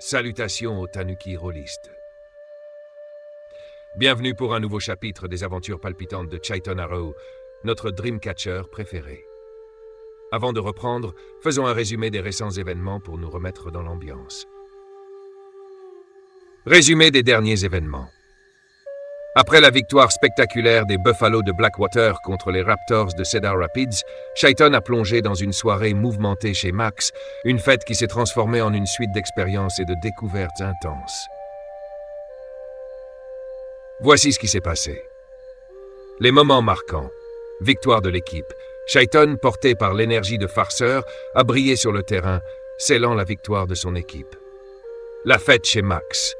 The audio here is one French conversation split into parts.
Salutations aux Tanuki rôlistes. Bienvenue pour un nouveau chapitre des aventures palpitantes de Chaiton Arrow, notre Dreamcatcher préféré. Avant de reprendre, faisons un résumé des récents événements pour nous remettre dans l'ambiance. Résumé des derniers événements. Après la victoire spectaculaire des Buffalo de Blackwater contre les Raptors de Cedar Rapids, Chaiton a plongé dans une soirée mouvementée chez Max, une fête qui s'est transformée en une suite d'expériences et de découvertes intenses. Voici ce qui s'est passé. Les moments marquants. Victoire de l'équipe. Chaiton, porté par l'énergie de farceur, a brillé sur le terrain, scellant la victoire de son équipe. La fête chez Max.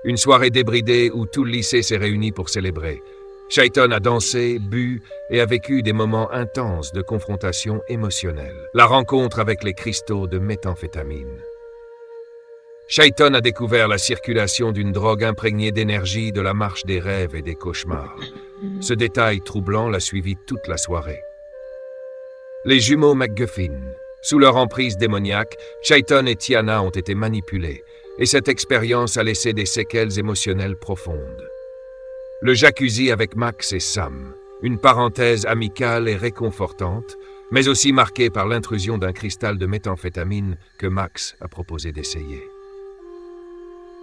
Une soirée débridée où tout le lycée s'est réuni pour célébrer. Chaiton a dansé, bu et a vécu des moments intenses de confrontation émotionnelle. La rencontre avec les cristaux de méthamphétamine. Chaiton a découvert la circulation d'une drogue imprégnée d'énergie de la marche des rêves et des cauchemars. Ce détail troublant l'a suivi toute la soirée. Les jumeaux McGuffin. Sous leur emprise démoniaque, Chaiton et Tiana ont été manipulés, et cette expérience a laissé des séquelles émotionnelles profondes. Le jacuzzi avec Max et Sam, une parenthèse amicale et réconfortante, mais aussi marquée par l'intrusion d'un cristal de méthamphétamine que Max a proposé d'essayer.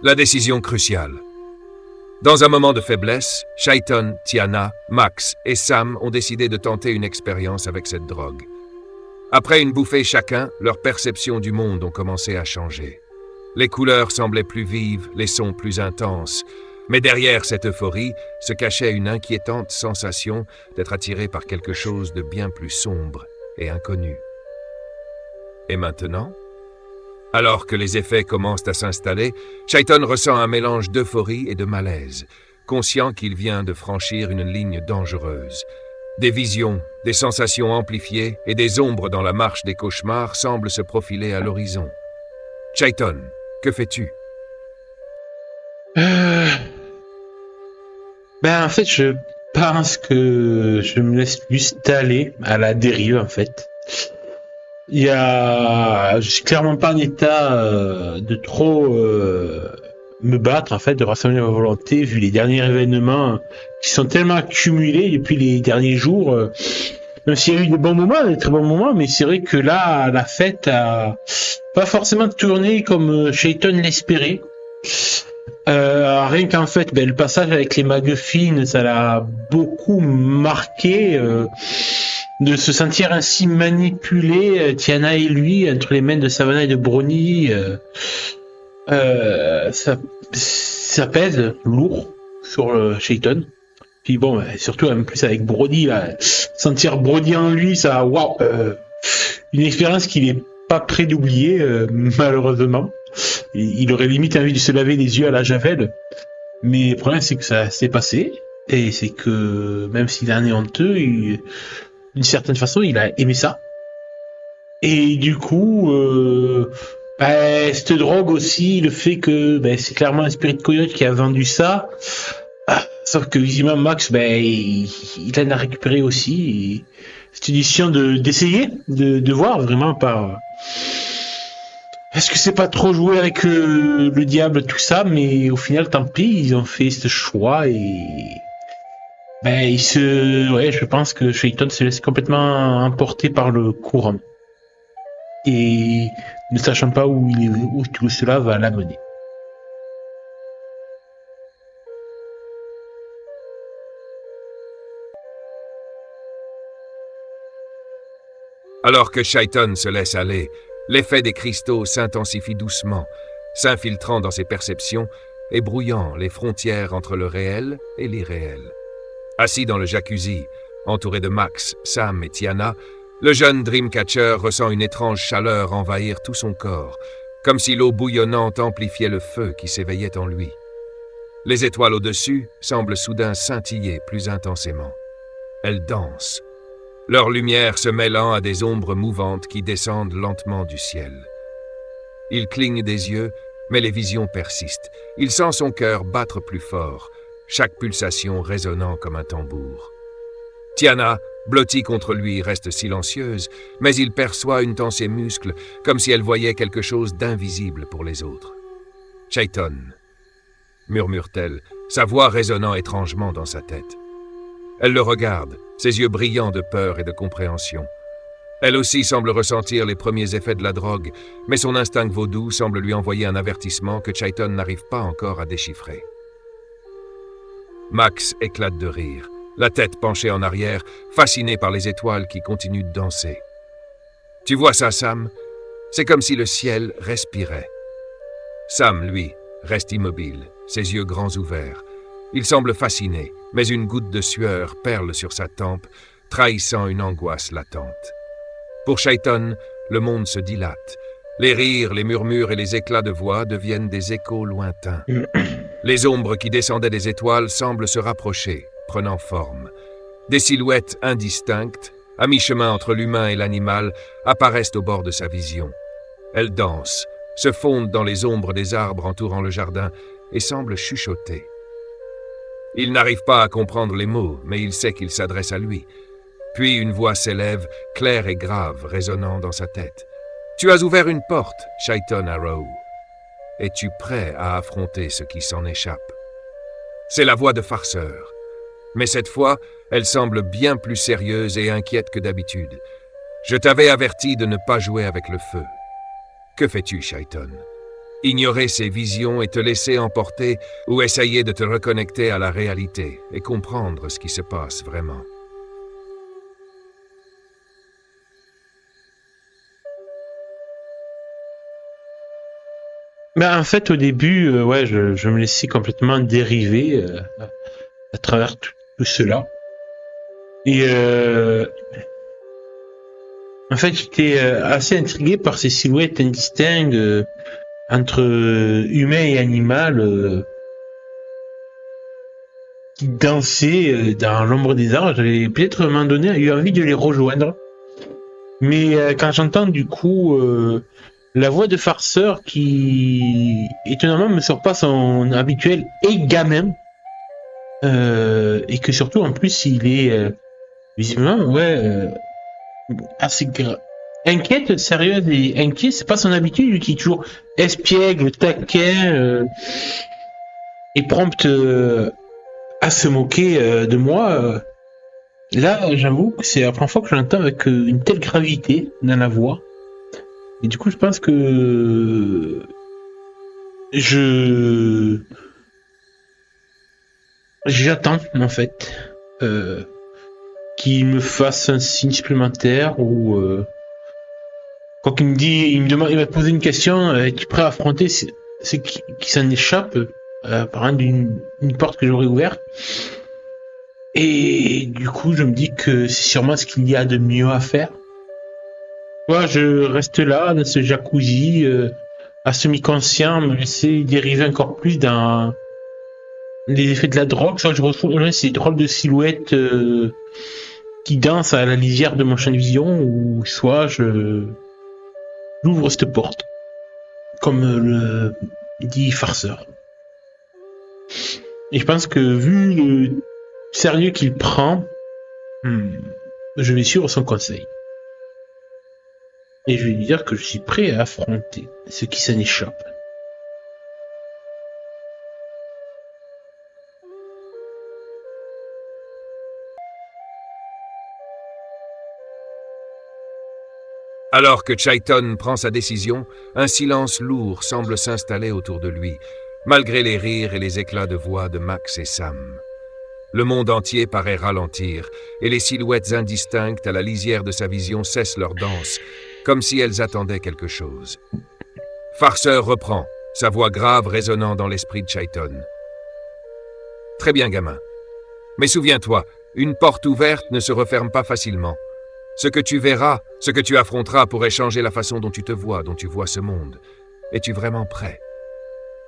La décision cruciale. Dans un moment de faiblesse, Chaiton, Tiana, Max et Sam ont décidé de tenter une expérience avec cette drogue. Après une bouffée chacun, leurs perceptions du monde ont commencé à changer. Les couleurs semblaient plus vives, les sons plus intenses, mais derrière cette euphorie se cachait une inquiétante sensation d'être attiré par quelque chose de bien plus sombre et inconnu. Et maintenant? Alors que les effets commencent à s'installer, Chaiton ressent un mélange d'euphorie et de malaise, conscient qu'il vient de franchir une ligne dangereuse. Des visions, des sensations amplifiées et des ombres dans la marche des cauchemars semblent se profiler à l'horizon. Chaiton, que fais-tu? En fait, je pense que je me laisse juste aller à la dérive, en fait. Je suis clairement pas en état de trop me battre, en fait, de rassembler ma volonté, vu les derniers événements qui sont tellement accumulés depuis les derniers jours. Même s'il y a eu des bons moments, des très bons moments, mais c'est vrai que là, la fête a pas forcément tourné comme Chaiton l'espérait. Rien qu'en fait, le passage avec les McGuffin, ça l'a beaucoup marqué, de se sentir ainsi manipulé, Tiana et lui, entre les mains de Savannah et de Brony, ça pèse lourd sur Chaiton. Puis bon, surtout en plus avec Brody, là, sentir Brody en lui, ça, waouh, une expérience qu'il est pas prêt d'oublier, malheureusement. Il aurait limite envie de se laver les yeux à la javel, mais le problème c'est que ça s'est passé, et c'est que même s'il en est honteux, d'une certaine façon, il a aimé ça. Et du coup, cette drogue aussi, le fait que c'est clairement un Spirit Coyote qui a vendu ça. Sauf que visiblement Max, il en a récupéré aussi. Et c'est une décision d'essayer, de voir vraiment par. Est-ce que c'est pas trop jouer avec le diable tout ça, mais au final tant pis, ils ont fait ce choix et je pense que Chaiton se laisse complètement emporter par le courant et ne sachant pas où tout cela va l'amener. Alors que Chaiton se laisse aller, l'effet des cristaux s'intensifie doucement, s'infiltrant dans ses perceptions et brouillant les frontières entre le réel et l'irréel. Assis dans le jacuzzi, entouré de Max, Sam et Tiana, le jeune Dreamcatcher ressent une étrange chaleur envahir tout son corps, comme si l'eau bouillonnante amplifiait le feu qui s'éveillait en lui. Les étoiles au-dessus semblent soudain scintiller plus intensément. Elles dansent, leur lumière se mêlant à des ombres mouvantes qui descendent lentement du ciel. Il cligne des yeux, mais les visions persistent. Il sent son cœur battre plus fort, chaque pulsation résonnant comme un tambour. Tiana, blottie contre lui, reste silencieuse, mais il perçoit une dans ses muscles, comme si elle voyait quelque chose d'invisible pour les autres. Chayton, murmure-t-elle, sa voix résonnant étrangement dans sa tête. Elle le regarde, ses yeux brillants de peur et de compréhension. Elle aussi semble ressentir les premiers effets de la drogue, mais son instinct vaudou semble lui envoyer un avertissement que Chayton n'arrive pas encore à déchiffrer. Max éclate de rire, la tête penchée en arrière, fasciné par les étoiles qui continuent de danser. « Tu vois ça, Sam? C'est comme si le ciel respirait. » Sam, lui, reste immobile, ses yeux grands ouverts. Il semble fasciné, mais une goutte de sueur perle sur sa tempe, trahissant une angoisse latente. Pour Chayton, le monde se dilate. Les rires, les murmures et les éclats de voix deviennent des échos lointains. Les ombres qui descendaient des étoiles semblent se rapprocher, prenant forme. Des silhouettes indistinctes, à mi-chemin entre l'humain et l'animal, apparaissent au bord de sa vision. Elles dansent, se fondent dans les ombres des arbres entourant le jardin et semblent chuchoter. Il n'arrive pas à comprendre les mots, mais il sait qu'ils s'adressent à lui. Puis une voix s'élève, claire et grave, résonnant dans sa tête. « Tu as ouvert une porte, Chayton Arrow. Es-tu prêt à affronter ce qui s'en échappe ?» C'est la voix de Farceur. Mais cette fois, elle semble bien plus sérieuse et inquiète que d'habitude. « Je t'avais averti de ne pas jouer avec le feu. Que fais-tu, Chayton? Ignorer ces visions et te laisser emporter ou essayer de te reconnecter à la réalité et comprendre ce qui se passe vraiment? » Ben, en fait, au début, je me laissais complètement dériver à travers tout cela. Et en fait, j'étais assez intrigué par ces silhouettes indistinctes entre humain et animal qui dansaient dans l'ombre des arbres. J'avais peut-être à un moment donné eu envie de les rejoindre. Mais quand j'entends du coup la voix de Farceur qui, étonnamment, me sort pas son habituel et gamin, et que surtout, en plus, il est visiblement, assez inquiète, sérieuse et inquiet. C'est pas son habitude, lui qui est toujours espiègle, taquin, et prompt à se moquer de moi. Là, j'avoue que c'est la première fois que je l'entends avec une telle gravité dans la voix. Et du coup, je pense que j'attends, en fait, qu'il me fasse un signe supplémentaire ou quand il me dit, il m'a posé une question, es-tu prêt à affronter ce qui s'en échappe, par exemple d'une porte que j'aurais ouverte? Et du coup, je me dis que c'est sûrement ce qu'il y a de mieux à faire. Moi, je reste là, dans ce jacuzzi, à semi-conscient, me laisser dériver encore plus dans les effets de la drogue. Soit je retrouve ces drôles de silhouettes qui dansent à la lisière de mon champ de vision, ou soit j'ouvre cette porte, comme le dit Farceur. Et je pense que vu le sérieux qu'il prend, je vais suivre son conseil. Et je vais lui dire que je suis prêt à affronter ce qui s'en échappe. Alors que Chayton prend sa décision, un silence lourd semble s'installer autour de lui, malgré les rires et les éclats de voix de Max et Sam. Le monde entier paraît ralentir, et les silhouettes indistinctes à la lisière de sa vision cessent leur danse, comme si elles attendaient quelque chose. Farceur reprend, sa voix grave résonnant dans l'esprit de Chayton. « Très bien, gamin. Mais souviens-toi, une porte ouverte ne se referme pas facilement. Ce que tu verras, ce que tu affronteras pourrait changer la façon dont tu te vois, dont tu vois ce monde. Es-tu vraiment prêt ?»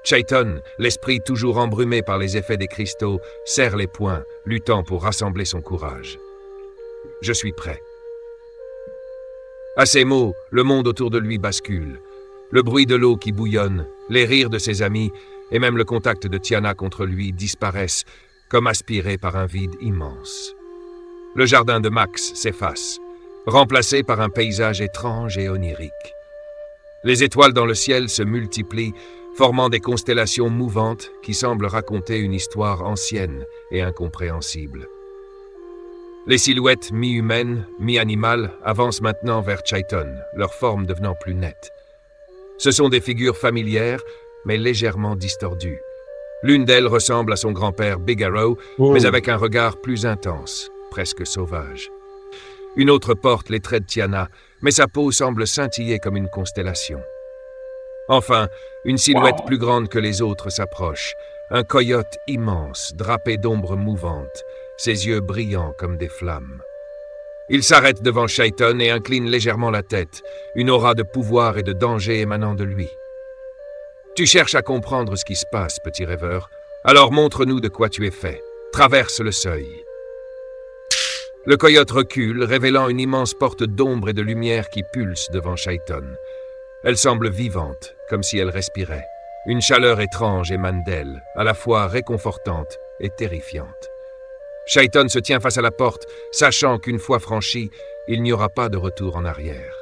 Chayton, l'esprit toujours embrumé par les effets des cristaux, serre les poings, luttant pour rassembler son courage. « Je suis prêt. » À ces mots, le monde autour de lui bascule. Le bruit de l'eau qui bouillonne, les rires de ses amis et même le contact de Tiana contre lui disparaissent, comme aspirés par un vide immense. Le jardin de Max s'efface, remplacé par un paysage étrange et onirique. Les étoiles dans le ciel se multiplient, formant des constellations mouvantes qui semblent raconter une histoire ancienne et incompréhensible. Les silhouettes mi-humaines, mi-animales avancent maintenant vers Chaiton, leur forme devenant plus nette. Ce sont des figures familières, mais légèrement distordues. L'une d'elles ressemble à son grand-père Big Arrow, mais avec un regard plus intense, presque sauvage. Une autre porte les traits de Tiana, mais sa peau semble scintiller comme une constellation. Enfin, une silhouette plus grande que les autres s'approche, un coyote immense, drapé d'ombres mouvantes, ses yeux brillants comme des flammes. Il s'arrête devant Chaiton et incline légèrement la tête, une aura de pouvoir et de danger émanant de lui. Tu cherches à comprendre ce qui se passe, petit rêveur. Alors montre-nous de quoi tu es fait. Traverse le seuil. Le coyote recule, révélant une immense porte d'ombre et de lumière qui pulse devant Chaiton. Elle semble vivante, comme si elle respirait. Une chaleur étrange émane d'elle, à la fois réconfortante et terrifiante. Chaiton se tient face à la porte, sachant qu'une fois franchie, il n'y aura pas de retour en arrière.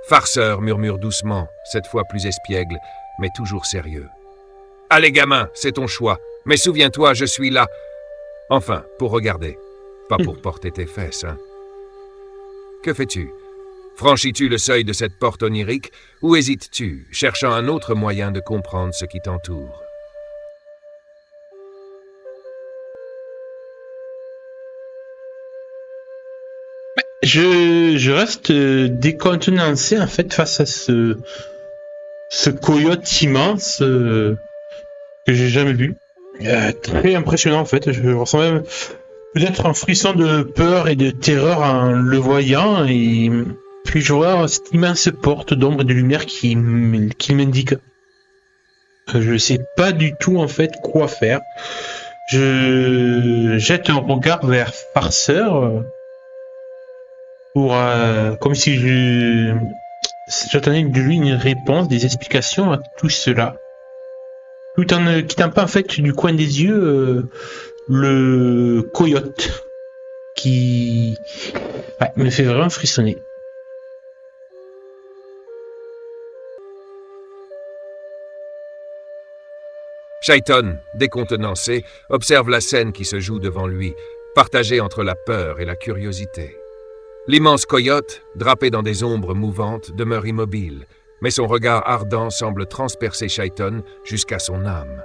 Farceur murmure doucement, cette fois plus espiègle, mais toujours sérieux. « Allez gamin, c'est ton choix, mais souviens-toi, je suis là. Enfin, pour regarder, pas pour porter tes fesses, hein. Que fais-tu? Franchis-tu le seuil de cette porte onirique ou hésites-tu, cherchant un autre moyen de comprendre ce qui t'entoure? » Je reste décontenancé en fait face à ce coyote immense que j'ai jamais vu. Très impressionnant en fait. Je ressens même peut-être un frisson de peur et de terreur en le voyant, et puis je vois cette immense porte d'ombre et de lumière qui m'indique. Je sais pas du tout en fait quoi faire. Je jette un regard vers Farceur pour comme si j'attendais de lui une réponse, des explications à tout cela, tout en ne quittant pas en fait du coin des yeux le coyote qui me fait vraiment frissonner. Chaiton, décontenancé, observe la scène qui se joue devant lui, partagée entre la peur et la curiosité. L'immense coyote, drapé dans des ombres mouvantes, demeure immobile, mais son regard ardent semble transpercer Chaiton jusqu'à son âme.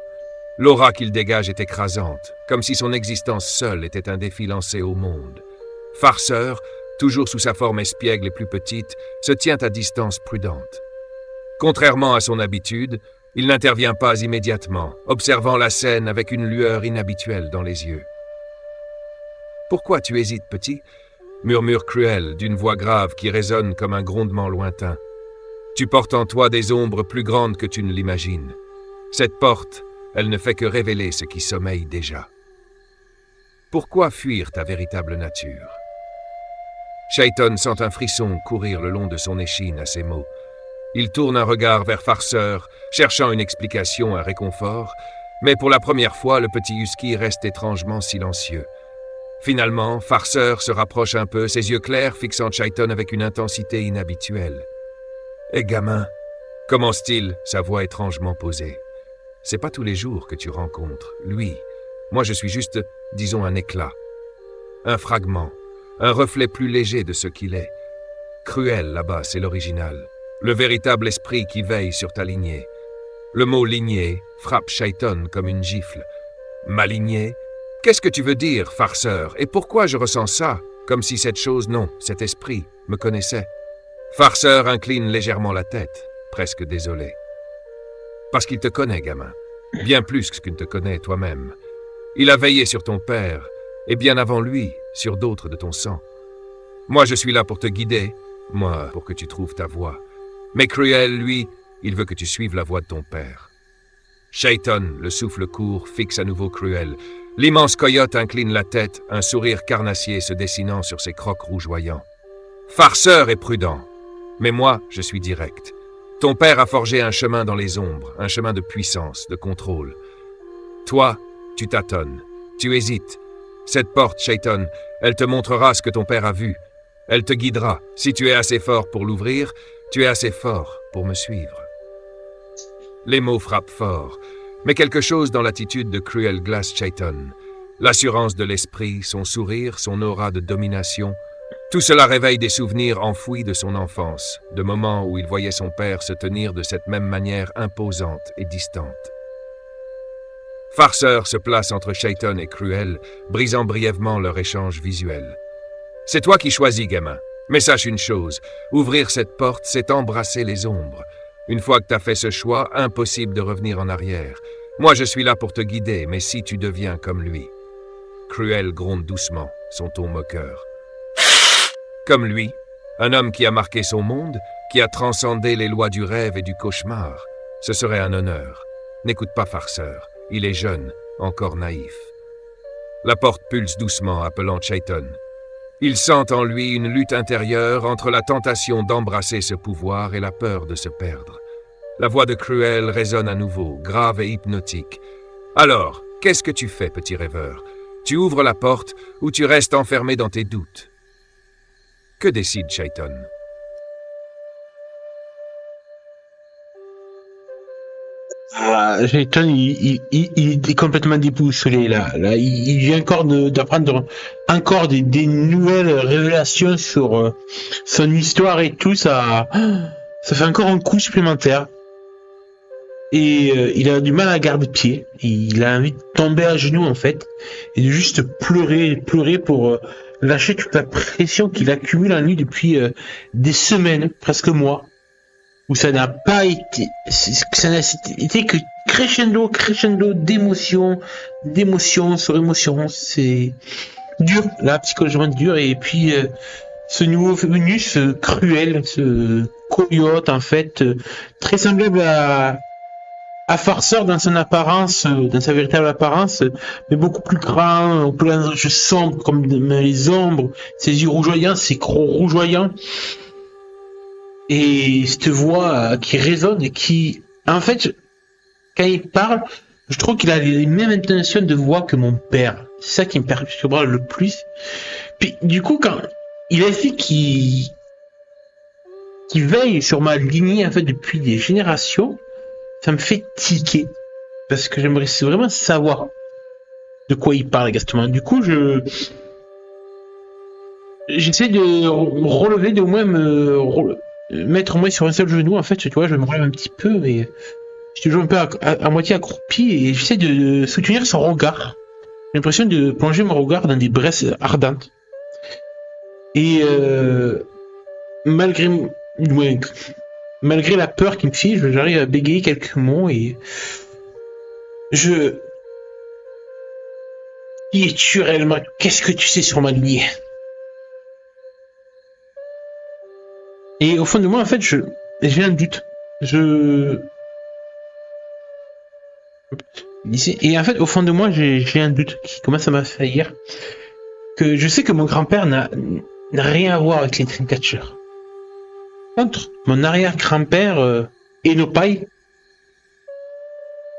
L'aura qu'il dégage est écrasante, comme si son existence seule était un défi lancé au monde. Farceur, toujours sous sa forme espiègle et plus petite, se tient à distance prudente. Contrairement à son habitude, il n'intervient pas immédiatement, observant la scène avec une lueur inhabituelle dans les yeux. « Pourquoi tu hésites, petit ?» murmure Cruel d'une voix grave qui résonne comme un grondement lointain. « Tu portes en toi des ombres plus grandes que tu ne l'imagines. Cette porte, elle ne fait que révéler ce qui sommeille déjà. Pourquoi fuir ta véritable nature ?» Chaiton sent un frisson courir le long de son échine à ces mots. Il tourne un regard vers Farceur, cherchant une explication, un réconfort, mais pour la première fois, le petit husky reste étrangement silencieux. Finalement, Farceur se rapproche un peu, ses yeux clairs fixant Chaiton avec une intensité inhabituelle. « Eh gamin !» commence-t-il, sa voix étrangement posée. « C'est pas tous les jours que tu rencontres, lui. Moi, je suis juste, disons, un éclat. Un fragment, un reflet plus léger de ce qu'il est. Cruel, là-bas, c'est l'original. Le véritable esprit qui veille sur ta lignée. » Le mot « lignée » frappe Chaiton comme une gifle. « Ma lignée ? Qu'est-ce que tu veux dire, farceur? Et pourquoi je ressens ça? Comme si cette chose, non, cet esprit, me connaissait. » Farceur incline légèrement la tête, presque désolé. « Parce qu'il te connaît, gamin. Bien plus que ce qu'il te connaît toi-même. Il a veillé sur ton père, et bien avant lui, sur d'autres de ton sang. Moi, je suis là pour te guider, moi, pour que tu trouves ta voie. Mais Cruel, lui, il veut que tu suives la voie de ton père. » Chaiton, le souffle court, fixe à nouveau Cruel. L'immense coyote incline la tête, un sourire carnassier se dessinant sur ses crocs rougeoyants. « Farceur est prudent, mais moi, je suis direct. Ton père a forgé un chemin dans les ombres, un chemin de puissance, de contrôle. Toi, tu tâtonnes, tu hésites. Cette porte, Chaiton, elle te montrera ce que ton père a vu. Elle te guidera. Si tu es assez fort pour l'ouvrir, tu es assez fort pour me suivre. » Les mots frappent fort, mais quelque chose dans l'attitude de Cruel glace Chayton. L'assurance de l'esprit, son sourire, son aura de domination, tout cela réveille des souvenirs enfouis de son enfance, de moments où il voyait son père se tenir de cette même manière imposante et distante. Farceur se place entre Chayton et Cruel, brisant brièvement leur échange visuel. « C'est toi qui choisis, gamin. Mais sache une chose, ouvrir cette porte, c'est embrasser les ombres. Une fois que t'as fait ce choix, impossible de revenir en arrière. Moi, je suis là pour te guider, mais si tu deviens comme lui... » Cruel gronde doucement, son ton moqueur. Comme lui, un homme qui a marqué son monde, qui a transcendé les lois du rêve et du cauchemar. Ce serait un honneur. N'écoute pas Farceur, il est jeune, encore naïf. La porte pulse doucement, appelant Chayton. Il sent en lui une lutte intérieure entre la tentation d'embrasser ce pouvoir et la peur de se perdre. La voix de Cruel résonne à nouveau, grave et hypnotique. « Alors, qu'est-ce que tu fais, petit rêveur? Tu ouvres la porte ou tu restes enfermé dans tes doutes? » Que décide Chayton? Chayton, il est complètement déboussolé là. Il vient encore d'apprendre encore des nouvelles révélations sur son histoire et tout. Ça fait encore un coup supplémentaire. Et il a du mal à garder pied. Il a envie de tomber à genoux en fait et de juste pleurer pour lâcher toute la pression qu'il accumule en lui depuis des semaines, presque mois, où ça n'a pas été, ça n'a été que crescendo d'émotion sur émotion. C'est dur, là, psychologiquement dur. Et puis ce nouveau venu, ce Cruel, ce coyote en fait, très semblable à Farceur dans son apparence, dans sa véritable apparence, mais beaucoup plus grand, au plein de jeux sombres comme les ombres, ses yeux rougeoyants, ses crocs rougeoyants, et cette voix qui résonne et qui, en fait, quand il parle, je trouve qu'il a les mêmes intonations de voix que mon père. C'est ça qui me perturbe le plus. Puis du coup, quand il a dit qu'il veille sur ma lignée en fait depuis des générations, ça me fait tiquer, parce que j'aimerais vraiment savoir de quoi il parle exactement. Du coup, j'essaie de relever, de au moins mettre au moins sur un seul genou, en fait, tu vois, je me relève un petit peu, mais je suis toujours un peu à moitié accroupi, et j'essaie de soutenir son regard. J'ai l'impression de plonger mon regard dans des braises ardentes. Et malgré la peur qui me fige, j'arrive à bégayer quelques mots et Qui es-tu réellement? Qu'est-ce que tu sais sur ma lignée? Et au fond de moi, en fait, j'ai un doute. Et en fait, au fond de moi, j'ai un doute qui commence à m'assaillir. Que je sais que mon grand-père n'a rien à voir avec les Dreamcatchers. Contre mon arrière-grand-père, Enopai,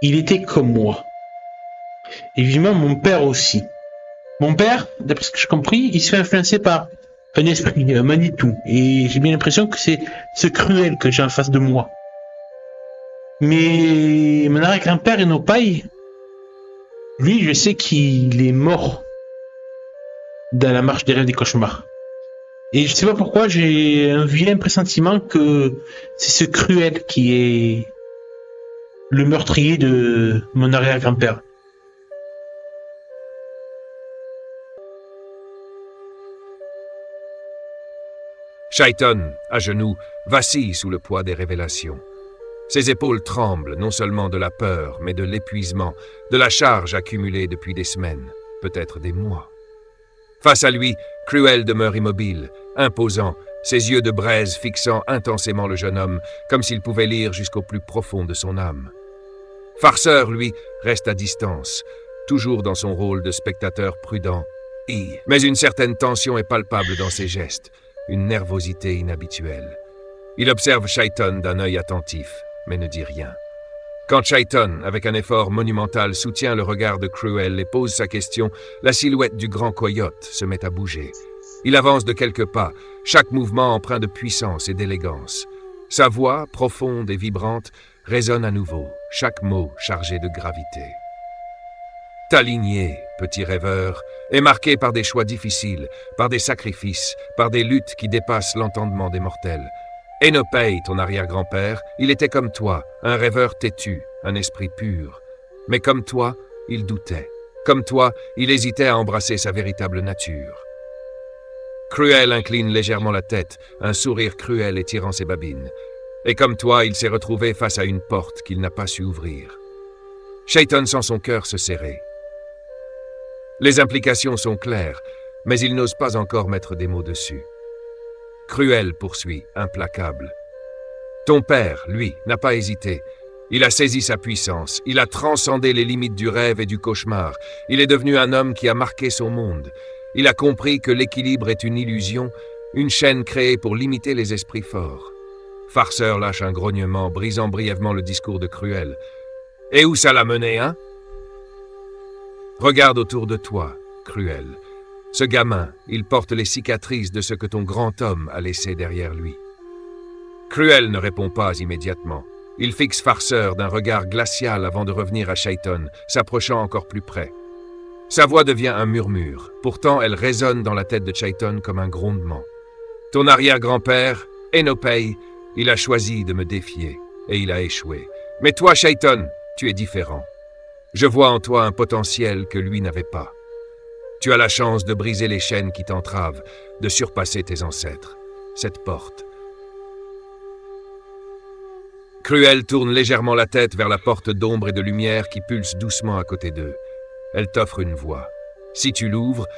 il était comme moi. Évidemment, mon père aussi. Mon père, d'après ce que j'ai compris, il se fait influencer par un esprit, un Manitou. Et j'ai bien l'impression que c'est ce Cruel que j'ai en face de moi. Mais mon arrière-grand-père Enopai, lui, je sais qu'il est mort dans la marche des rêves des cauchemars. Et je sais pas pourquoi, j'ai un vilain pressentiment que c'est ce Cruel qui est le meurtrier de mon arrière-grand-père. Chayton, à genoux, vacille sous le poids des révélations. Ses épaules tremblent non seulement de la peur, mais de l'épuisement, de la charge accumulée depuis des semaines, peut-être des mois. Face à lui, Cruel demeure immobile, imposant, ses yeux de braise fixant intensément le jeune homme, comme s'il pouvait lire jusqu'au plus profond de son âme. Farceur, lui, reste à distance, toujours dans son rôle de spectateur prudent. Mais une certaine tension est palpable dans ses gestes, une nervosité inhabituelle. Il observe Chayton d'un œil attentif, mais ne dit rien. Quand Chayton, avec un effort monumental, soutient le regard de Cruel et pose sa question, la silhouette du grand coyote se met à bouger. Il avance de quelques pas, chaque mouvement empreint de puissance et d'élégance. Sa voix, profonde et vibrante, résonne à nouveau, chaque mot chargé de gravité. Ta lignée, petit rêveur, est marquée par des choix difficiles, par des sacrifices, par des luttes qui dépassent l'entendement des mortels. Énopei, ton arrière-grand-père, il était comme toi, un rêveur têtu, un esprit pur. Mais comme toi, il doutait. Comme toi, il hésitait à embrasser sa véritable nature. Cruel incline légèrement la tête, un sourire cruel étirant ses babines. Et comme toi, il s'est retrouvé face à une porte qu'il n'a pas su ouvrir. Chayton sent son cœur se serrer. Les implications sont claires, mais il n'ose pas encore mettre des mots dessus. Cruel poursuit, implacable. Ton père, lui, n'a pas hésité. Il a saisi sa puissance, il a transcendé les limites du rêve et du cauchemar. Il est devenu un homme qui a marqué son monde. Il a compris que l'équilibre est une illusion, une chaîne créée pour limiter les esprits forts. Farceur lâche un grognement, brisant brièvement le discours de Cruel. Et où ça l'a mené, hein? Regarde autour de toi, Cruel. Ce gamin, il porte les cicatrices de ce que ton grand homme a laissé derrière lui. Cruel ne répond pas immédiatement. Il fixe Farceur d'un regard glacial avant de revenir à Chayton, s'approchant encore plus près. Sa voix devient un murmure. Pourtant, elle résonne dans la tête de Chayton comme un grondement. Ton arrière-grand-père, Énopei, il a choisi de me défier, et il a échoué. Mais toi, Chayton, tu es différent. Je vois en toi un potentiel que lui n'avait pas. Tu as la chance de briser les chaînes qui t'entravent, de surpasser tes ancêtres. Cette porte. Cruel tourne légèrement la tête vers la porte d'ombre et de lumière qui pulse doucement à côté d'eux. Elle t'offre une voie. Si tu l'ouvres,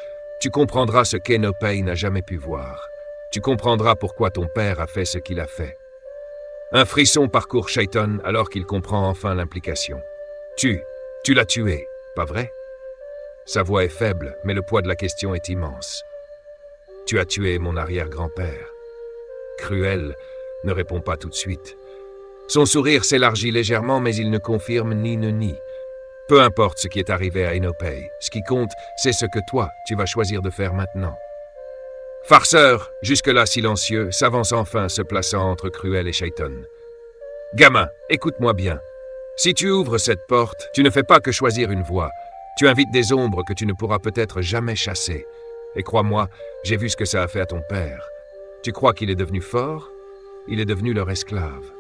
tu comprendras ce qu'Énopei n'a jamais pu voir. Tu comprendras pourquoi ton père a fait ce qu'il a fait. Un frisson parcourt Chayton alors qu'il comprend enfin l'implication. Tu l'as tué, pas vrai? Sa voix est faible, mais le poids de la question est immense. Tu as tué mon arrière-grand-père. Cruel ne répond pas tout de suite. Son sourire s'élargit légèrement, mais il ne confirme ni ne nie. Peu importe ce qui est arrivé à Énopei, ce qui compte, c'est ce que toi, tu vas choisir de faire maintenant. Farceur, jusque-là silencieux, s'avance enfin, se plaçant entre Cruel et Chayton. Gamin, écoute-moi bien. Si tu ouvres cette porte, tu ne fais pas que choisir une voie. Tu invites des ombres que tu ne pourras peut-être jamais chasser. Et crois-moi, j'ai vu ce que ça a fait à ton père. Tu crois qu'il est devenu fort? Il est devenu leur esclave.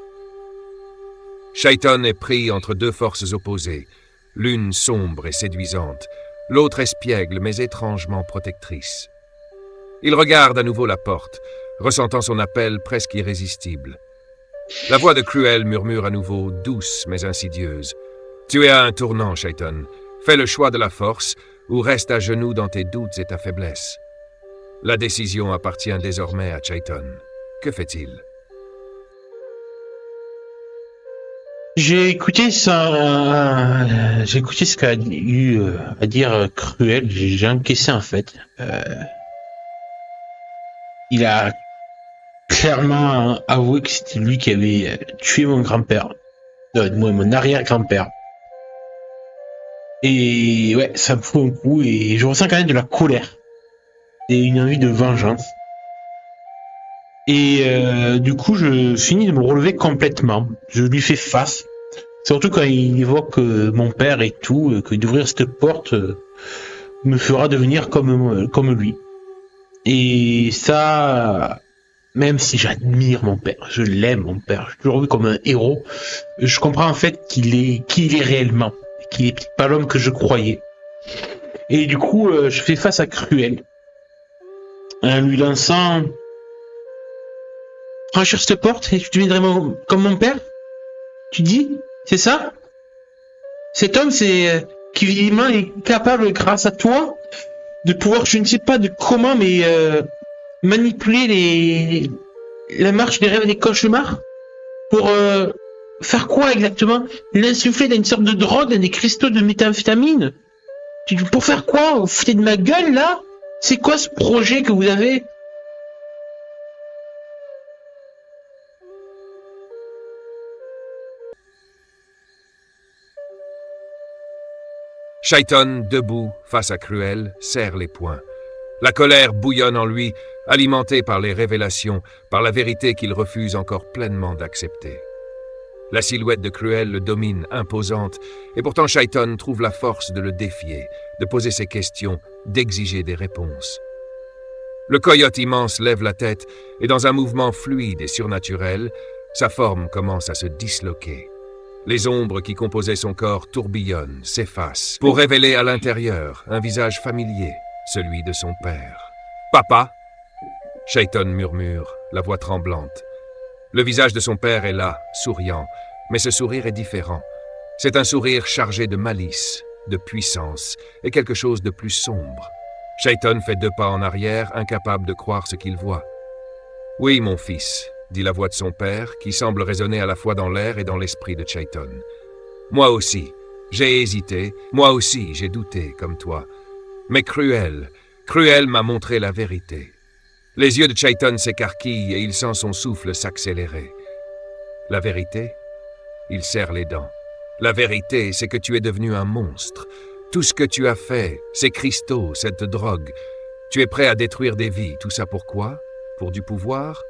Chayton est pris entre deux forces opposées, l'une sombre et séduisante, l'autre espiègle mais étrangement protectrice. Il regarde à nouveau la porte, ressentant son appel presque irrésistible. La voix de Cruel murmure à nouveau, douce mais insidieuse. Tu es à un tournant, Chayton. Fais le choix de la force ou reste à genoux dans tes doutes et ta faiblesse. La décision appartient désormais à Chayton. Que fait-il? J'ai écouté ça, j'ai écouté ce qu'a eu à dire Cruel, j'ai encaissé en fait. Il a clairement avoué que c'était lui qui avait tué mon grand-père, mon arrière-grand-père. Et ouais, ça me fout un coup et je ressens quand même de la colère et une envie de vengeance. Et du coup, je finis de me relever complètement. Je lui fais face. Surtout quand il évoque mon père et tout, que d'ouvrir cette porte me fera devenir comme lui. Et ça, même si j'admire mon père, je l'aime mon père, je l'ai toujours vu comme un héros, je comprends en fait qui il est réellement, qu'il est pas l'homme que je croyais. Et du coup, je fais face à Cruel, en lui lançant... Franchir cette porte et tu deviendrais comme mon père? Tu dis? C'est ça? Cet homme, c'est qui visiblement est capable, grâce à toi, de pouvoir, je ne sais pas de comment, mais manipuler la marche des rêves et des cauchemars pour faire quoi exactement? L'insuffler dans une sorte de drogue, dans des cristaux de méthamphétamine? Pour faire quoi? Vous foutez de ma gueule là? C'est quoi ce projet que vous avez? Chayton, debout, face à Cruel, serre les poings. La colère bouillonne en lui, alimentée par les révélations, par la vérité qu'il refuse encore pleinement d'accepter. La silhouette de Cruel le domine, imposante, et pourtant Shaiton trouve la force de le défier, de poser ses questions, d'exiger des réponses. Le coyote immense lève la tête, et dans un mouvement fluide et surnaturel, sa forme commence à se disloquer. Les ombres qui composaient son corps tourbillonnent, s'effacent, pour révéler à l'intérieur un visage familier, celui de son père. « Papa !» Shaiton murmure, la voix tremblante. Le visage de son père est là, souriant, mais ce sourire est différent. C'est un sourire chargé de malice, de puissance, et quelque chose de plus sombre. Shaiton fait 2 pas en arrière, incapable de croire ce qu'il voit. « Oui, mon fils », dit la voix de son père, qui semble résonner à la fois dans l'air et dans l'esprit de Shaiton. « Moi aussi, j'ai hésité, moi aussi j'ai douté, comme toi. Mais Cruel m'a montré la vérité. » Les yeux de Shaiton s'écarquillent et il sent son souffle s'accélérer. La vérité? Il serre les dents. La vérité, c'est que tu es devenu un monstre. Tout ce que tu as fait, ces cristaux, cette drogue, tu es prêt à détruire des vies. Tout ça pourquoi? Pour du pouvoir?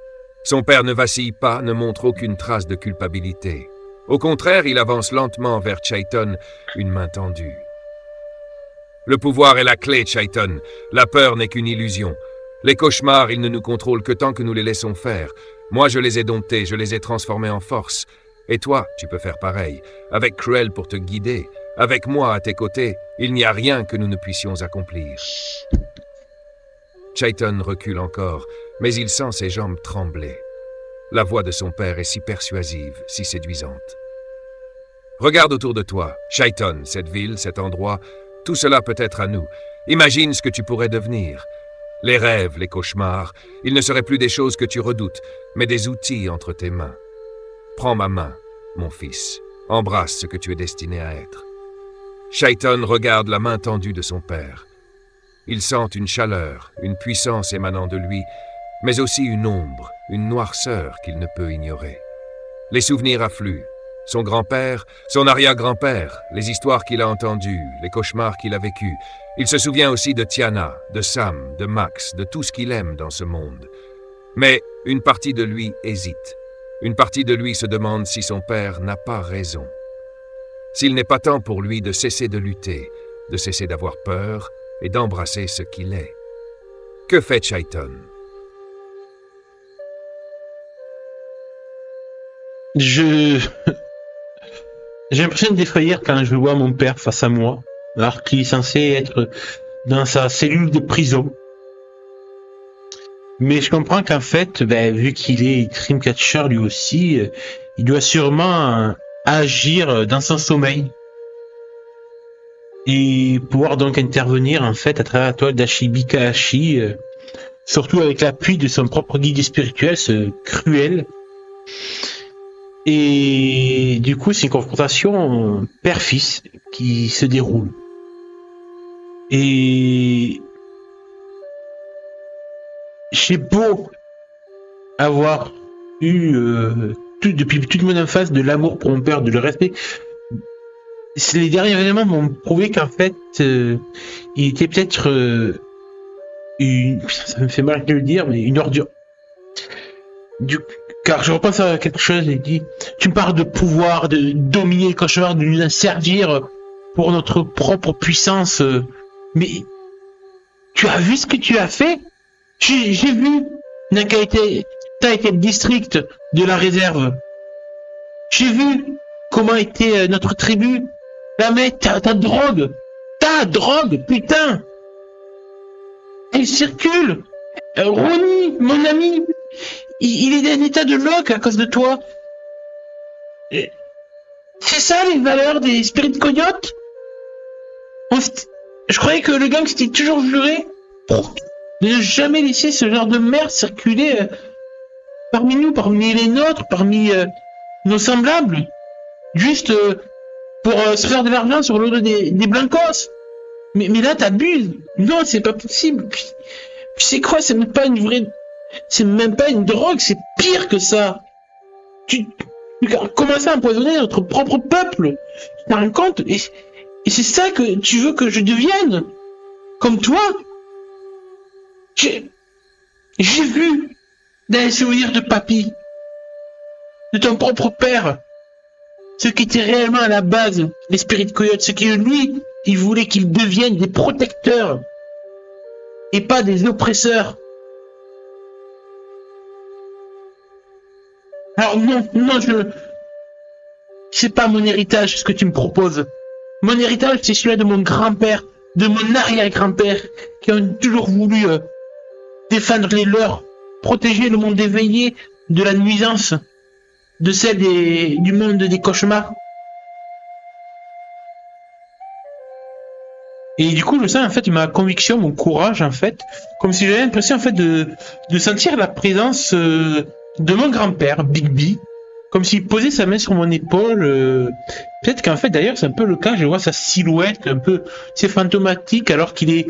Son père ne vacille pas, ne montre aucune trace de culpabilité. Au contraire, il avance lentement vers Shaiton, une main tendue. Le pouvoir est la clé, Shaiton. La peur n'est qu'une illusion. Les cauchemars, ils ne nous contrôlent que tant que nous les laissons faire. Moi, je les ai domptés, je les ai transformés en force. Et toi, tu peux faire pareil. Avec Cruel pour te guider, avec moi à tes côtés, il n'y a rien que nous ne puissions accomplir. Shaiton recule encore, mais il sent ses jambes trembler. La voix de son père est si persuasive, si séduisante. Regarde autour de toi, Shaiton, cette ville, cet endroit, tout cela peut être à nous. Imagine ce que tu pourrais devenir. Les rêves, les cauchemars, ils ne seraient plus des choses que tu redoutes, mais des outils entre tes mains. Prends ma main, mon fils. Embrasse ce que tu es destiné à être. Shaiton regarde la main tendue de son père. Il sent une chaleur, une puissance émanant de lui, mais aussi une ombre, une noirceur qu'il ne peut ignorer. Les souvenirs affluent. Son grand-père, son arrière-grand-père, les histoires qu'il a entendues, les cauchemars qu'il a vécus. Il se souvient aussi de Tiana, de Sam, de Max, de tout ce qu'il aime dans ce monde. Mais une partie de lui hésite. Une partie de lui se demande si son père n'a pas raison. S'il n'est pas temps pour lui de cesser de lutter, de cesser d'avoir peur et d'embrasser ce qu'il est. Que fait Shaiton? J'ai l'impression d'effrayer quand je vois mon père face à moi, alors qu'il est censé être dans sa cellule de prison. Mais je comprends qu'en fait, vu qu'il est Dreamcatcher lui aussi, il doit sûrement agir dans son sommeil. Et pouvoir donc intervenir en fait à travers la toile d'Ashibi Kahashi, surtout avec l'appui de son propre guide spirituel, ce Cruel. Et du coup, c'est une confrontation père-fils qui se déroule. Et j'ai beau avoir eu depuis toute mon enfance de l'amour pour mon père, de le respect. Les derniers événements m'ont prouvé qu'en fait, il était peut-être ça me fait mal de le dire, mais une ordure. Car je repense à quelque chose et dit, tu me parles de pouvoir, de dominer le cauchemar, de nous servir pour notre propre puissance. Mais tu as vu ce que tu as fait? J'ai vu t'as été le district de la réserve. J'ai vu comment était notre tribu. Là, mec, ta drogue, putain, elle circule. Ronnie, mon ami, il est dans un état de loc à cause de toi. C'est ça les valeurs des Spirit Coyotes? Je croyais que le gang s'était toujours juré de ne jamais laisser ce genre de merde circuler parmi nous, parmi les nôtres, parmi nos semblables. Juste pour se faire de l'argent sur le dos des blancos. Mais là, t'abuses. Non, c'est pas possible. Puis c'est quoi? C'est même pas une drogue, c'est pire que ça. Tu commences à empoisonner notre propre peuple. Tu t'en rends compte? Et c'est ça que tu veux que je devienne? Comme toi? J'ai vu dans les souvenirs de papy, de ton propre père, Ce qui était réellement à la base, les Spirit Coyotes, ce qui lui, il voulait qu'ils deviennent des protecteurs et pas des oppresseurs. Alors non, c'est pas mon héritage ce que tu me proposes. Mon héritage, c'est celui de mon grand-père, de mon arrière-grand-père, qui ont toujours voulu défendre les leurs, protéger le monde éveillé de la nuisance, de celle du monde des cauchemars. Et du coup, je sens en fait ma conviction, mon courage en fait, comme si j'avais l'impression en fait de sentir la présence de mon grand-père, Big B, comme s'il posait sa main sur mon épaule. Peut-être qu'en fait d'ailleurs c'est un peu le cas, je vois sa silhouette un peu, c'est fantomatique alors qu'il est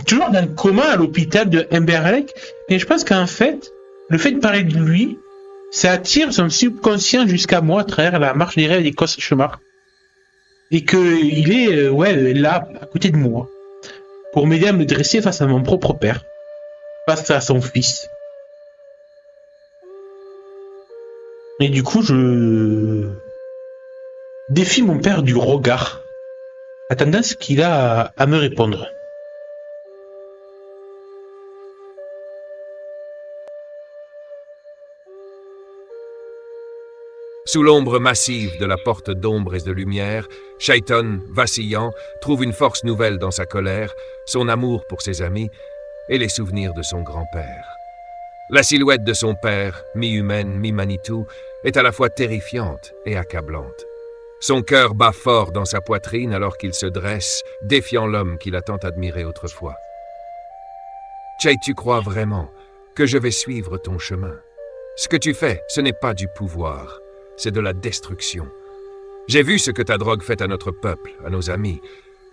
toujours dans le coma à l'hôpital de Emberlek. Et je pense qu'en fait, le fait de parler de lui, ça attire son subconscient jusqu'à moi à travers la marche des rêves des cauchemars. Et qu'il est là, à côté de moi, pour m'aider à me dresser face à mon propre père, face à son fils. Et du coup, je défie mon père du regard, attendant ce qu'il a à me répondre. Sous l'ombre massive de la porte d'ombre et de lumière, Shaiton, vacillant, trouve une force nouvelle dans sa colère, son amour pour ses amis et les souvenirs de son grand-père. La silhouette de son père, mi-humaine, mi-Manitou, est à la fois terrifiante et accablante. Son cœur bat fort dans sa poitrine alors qu'il se dresse, défiant l'homme qu'il a tant admiré autrefois. « Chai, tu crois vraiment que je vais suivre ton chemin? Ce que tu fais, ce n'est pas du pouvoir. C'est de la destruction. J'ai vu ce que ta drogue fait à notre peuple, à nos amis.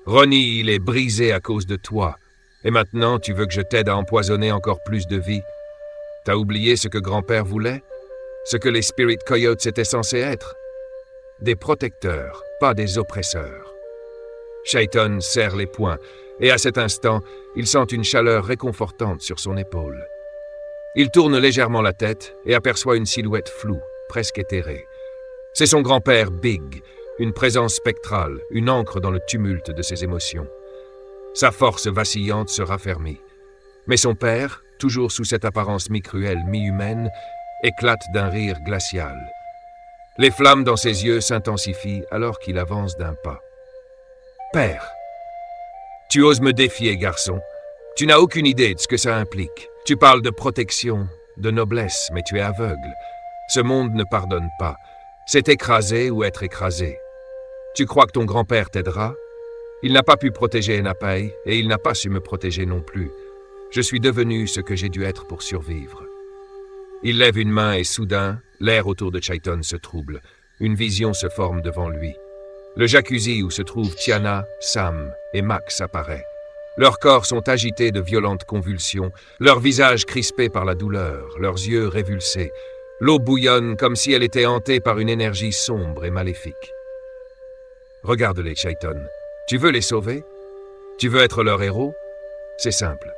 Ronnie, il est brisé à cause de toi. Et maintenant, tu veux que je t'aide à empoisonner encore plus de vies? T'as oublié ce que grand-père voulait? Ce que les Spirit Coyotes étaient censés être? Des protecteurs, pas des oppresseurs. Shaiton serre les poings, et à cet instant, il sent une chaleur réconfortante sur son épaule. Il tourne légèrement la tête et aperçoit une silhouette floue, presque éthérée. C'est son grand-père Big, une présence spectrale, une encre dans le tumulte de ses émotions. Sa force vacillante se raffermit. Mais son père, toujours sous cette apparence mi-cruelle, mi-humaine, éclate d'un rire glacial. Les flammes dans ses yeux s'intensifient alors qu'il avance d'un pas. « Père, tu oses me défier, garçon. Tu n'as aucune idée de ce que ça implique. Tu parles de protection, de noblesse, mais tu es aveugle. Ce monde ne pardonne pas. C'est écraser ou être écrasé. Tu crois que ton grand-père t'aidera? Il n'a pas pu protéger Enapai, et il n'a pas su me protéger non plus. Je suis devenu ce que j'ai dû être pour survivre. » Il lève une main et soudain, l'air autour de Shaiton se trouble. Une vision se forme devant lui. Le jacuzzi où se trouvent Tiana, Sam et Max apparaît. Leurs corps sont agités de violentes convulsions, leurs visages crispés par la douleur, leurs yeux révulsés. L'eau bouillonne comme si elle était hantée par une énergie sombre et maléfique. Regarde-les, Shaiton. Tu veux les sauver? Tu veux être leur héros? C'est simple.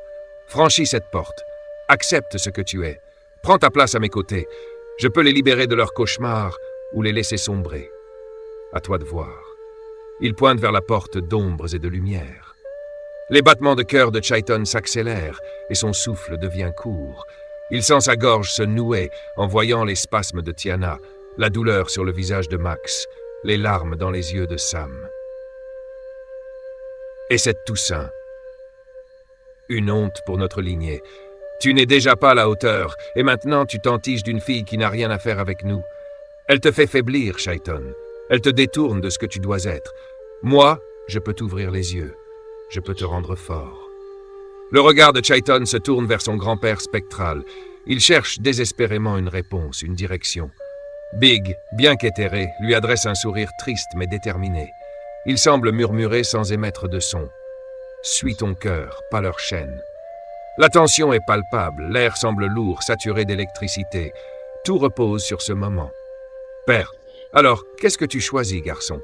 Franchis cette porte. Accepte ce que tu es. Prends ta place à mes côtés. Je peux les libérer de leurs cauchemars ou les laisser sombrer. À toi de voir. Il pointe vers la porte d'ombres et de lumière. Les battements de cœur de Shaiton s'accélèrent et son souffle devient court. Il sent sa gorge se nouer en voyant les spasmes de Tiana, la douleur sur le visage de Max, les larmes dans les yeux de Sam. Et cette Toussaint. Une honte pour notre lignée. Tu n'es déjà pas à la hauteur, et maintenant tu t'entiches d'une fille qui n'a rien à faire avec nous. Elle te fait faiblir, Shaiton. Elle te détourne de ce que tu dois être. Moi, je peux t'ouvrir les yeux. Je peux te rendre fort. Le regard de Shaiton se tourne vers son grand-père spectral. Il cherche désespérément une réponse, une direction. Big, bien qu'éthéré, lui adresse un sourire triste mais déterminé. Il semble murmurer sans émettre de son. « Suis ton cœur, pas leur chaîne. » La tension est palpable, l'air semble lourd, saturé d'électricité. Tout repose sur ce moment. « Père, alors, qu'est-ce que tu choisis, garçon?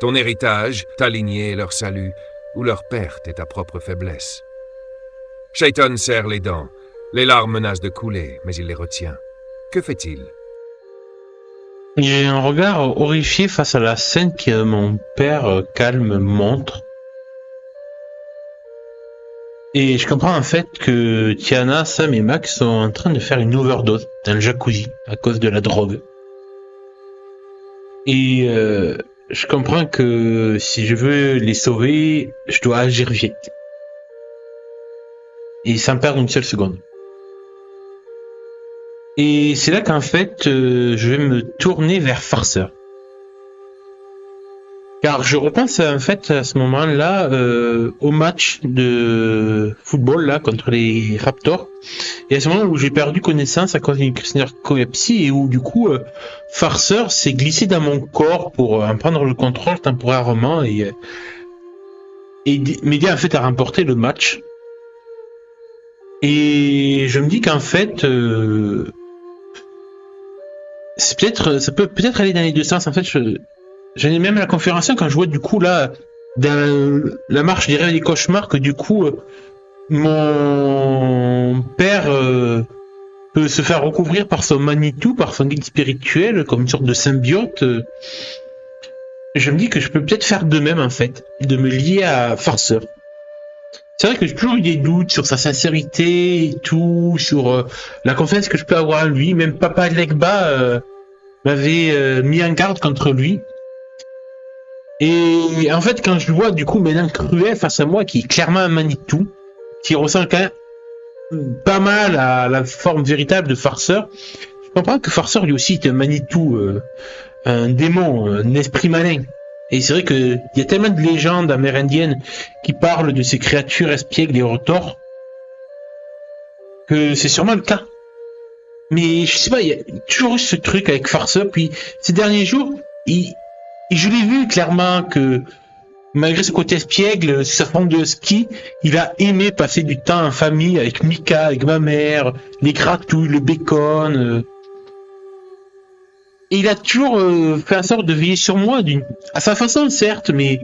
Ton héritage, ta lignée et leur salut, ou leur perte et ta propre faiblesse? » Shaiton serre les dents. Les larmes menacent de couler, mais il les retient. Que fait-il? J'ai un regard horrifié face à la scène que mon père calme montre. Et je comprends en fait que Tiana, Sam et Max sont en train de faire une overdose dans le jacuzzi à cause de la drogue. Et je comprends que si je veux les sauver, je dois agir vite. Et sans perdre une seule seconde. Et c'est là qu'en fait, je vais me tourner vers Farceur. Car je repense en fait à ce moment-là au match de football là contre les Raptors. Et à ce moment où j'ai perdu connaissance à cause d'une crise de narcolepsie et où du coup Farceur s'est glissé dans mon corps pour en prendre le contrôle temporairement et m'aider en fait à remporter le match. Et je me dis qu'en fait ça peut peut-être aller dans les deux sens. En fait, j'en ai même la confirmation quand je vois du coup là dans la marche des rêves et des cauchemars que du coup mon père peut se faire recouvrir par son Manitou, par son guide spirituel, comme une sorte de symbiote. Je me dis que je peux peut-être faire de même en fait, de me lier à Farceur. C'est vrai que j'ai toujours eu des doutes sur sa sincérité et tout, sur la confiance que je peux avoir en lui. Même Papa Legba m'avait mis en garde contre lui. Et en fait, quand je le vois du coup maintenant cruel face à moi, qui est clairement un Manitou, qui ressemble quand même pas mal à la forme véritable de Farceur, je comprends que Farceur lui aussi est un Manitou, un démon, un esprit malin. Et c'est vrai qu'il y a tellement de légendes amérindiennes qui parlent de ces créatures espiègles et retors que c'est sûrement le cas. Mais je sais pas, il y a toujours eu ce truc avec Farceur. Puis ces derniers jours, je l'ai vu clairement que malgré ce côté espiègle, sa forme de ski, il a aimé passer du temps en famille avec Mika, avec ma mère, les gratouilles, le bacon. Et il a toujours fait en sorte de veiller sur moi, à sa façon certes, mais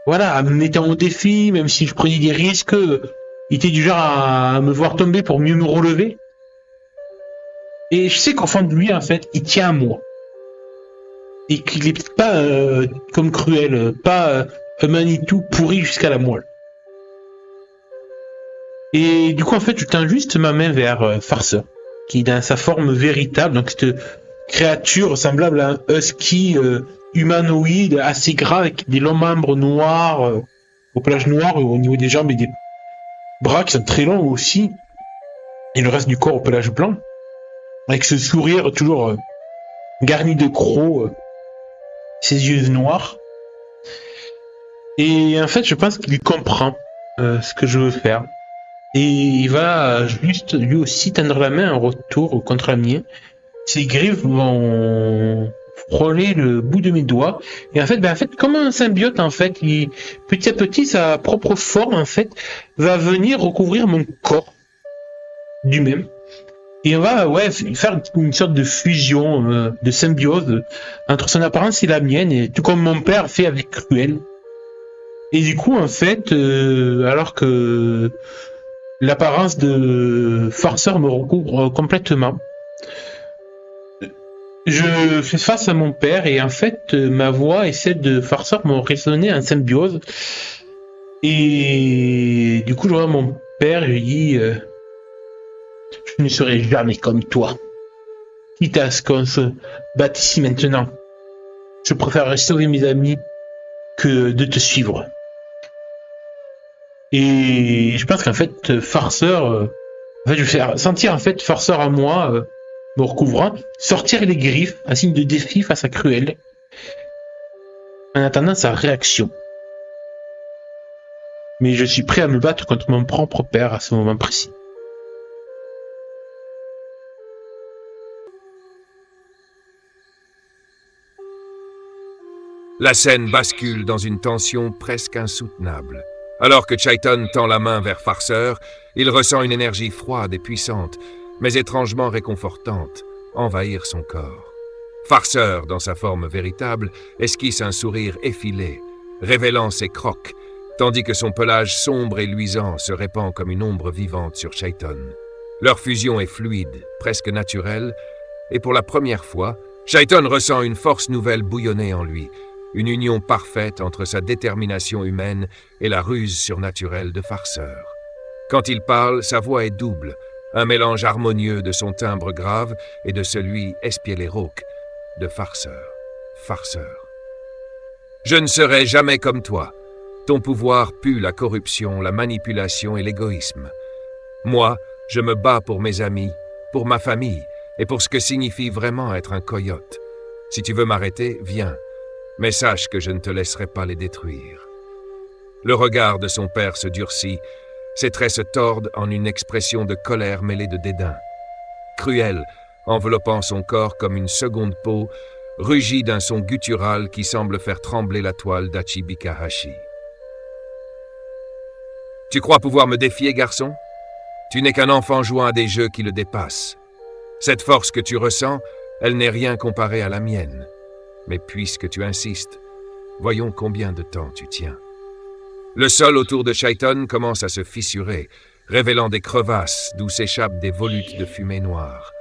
voilà, en me mettant au défi, même si je prenais des risques, il était du genre à me voir tomber pour mieux me relever. Et je sais qu'au fond de lui, en fait, il tient à moi. Et qu'il est peut-être pas comme Cruel, pas un Manitou pourri jusqu'à la moelle. Et du coup, en fait, je tends juste ma main vers Farceur, qui est dans sa forme véritable, donc cette créature semblable à un husky humanoïde assez gras avec des longs membres noirs aux plages noires au niveau des jambes et des bras qui sont très longs aussi et le reste du corps au pelage blanc avec ce sourire toujours garni de crocs, ses yeux noirs. Et en fait je pense qu'il comprend ce que je veux faire et il va juste lui aussi tendre la main en retour contre la mienne. Ses griffes vont frôler le bout de mes doigts. Et en fait, comme un symbiote, en fait, petit à petit, sa propre forme, en fait, va venir recouvrir mon corps du même. Et on va, faire une sorte de fusion, de symbiose entre son apparence et la mienne, et tout comme mon père fait avec Cruel. Et du coup, en fait, alors que l'apparence de Farceur me recouvre complètement, je fais face à mon père et en fait ma voix et celle de Farceur m'ont résonné en symbiose et du coup je vois mon père et je lui dis je ne serai jamais comme toi, quitte à ce qu'on se batte ici maintenant, je préférerais sauver mes amis que de te suivre. Et je pense qu'en fait Farceur je vais faire sentir en fait Farceur à moi me recouvrant, sortir les griffes, un signe de défi face à Cruel, en attendant sa réaction. Mais je suis prêt à me battre contre mon propre père à ce moment précis. La scène bascule dans une tension presque insoutenable. Alors que Chaiton tend la main vers Farceur, il ressent une énergie froide et puissante, mais étrangement réconfortante, envahir son corps. Farceur, dans sa forme véritable, esquisse un sourire effilé, révélant ses crocs, tandis que son pelage sombre et luisant se répand comme une ombre vivante sur Chaiton. Leur fusion est fluide, presque naturelle, et pour la première fois, Shaiton ressent une force nouvelle bouillonner en lui, une union parfaite entre sa détermination humaine et la ruse surnaturelle de farceur. Quand il parle, sa voix est double, un mélange harmonieux de son timbre grave et de celui espiègle rauque de farceur. Farceur. Je ne serai jamais comme toi. Ton pouvoir pue la corruption, la manipulation et l'égoïsme. Moi, je me bats pour mes amis, pour ma famille et pour ce que signifie vraiment être un coyote. Si tu veux m'arrêter, viens, mais sache que je ne te laisserai pas les détruire. Le regard de son père se durcit, ses traits se tordent en une expression de colère mêlée de dédain. Cruel, enveloppant son corps comme une seconde peau, rugit d'un son guttural qui semble faire trembler la toile d'Achibikahashi. Tu crois pouvoir me défier, garçon? Tu n'es qu'un enfant jouant à des jeux qui le dépassent. Cette force que tu ressens, elle n'est rien comparée à la mienne. Mais puisque tu insistes, voyons combien de temps tu tiens. Le sol autour de Shaiton commence à se fissurer, révélant des crevasses d'où s'échappent des volutes de fumée noire.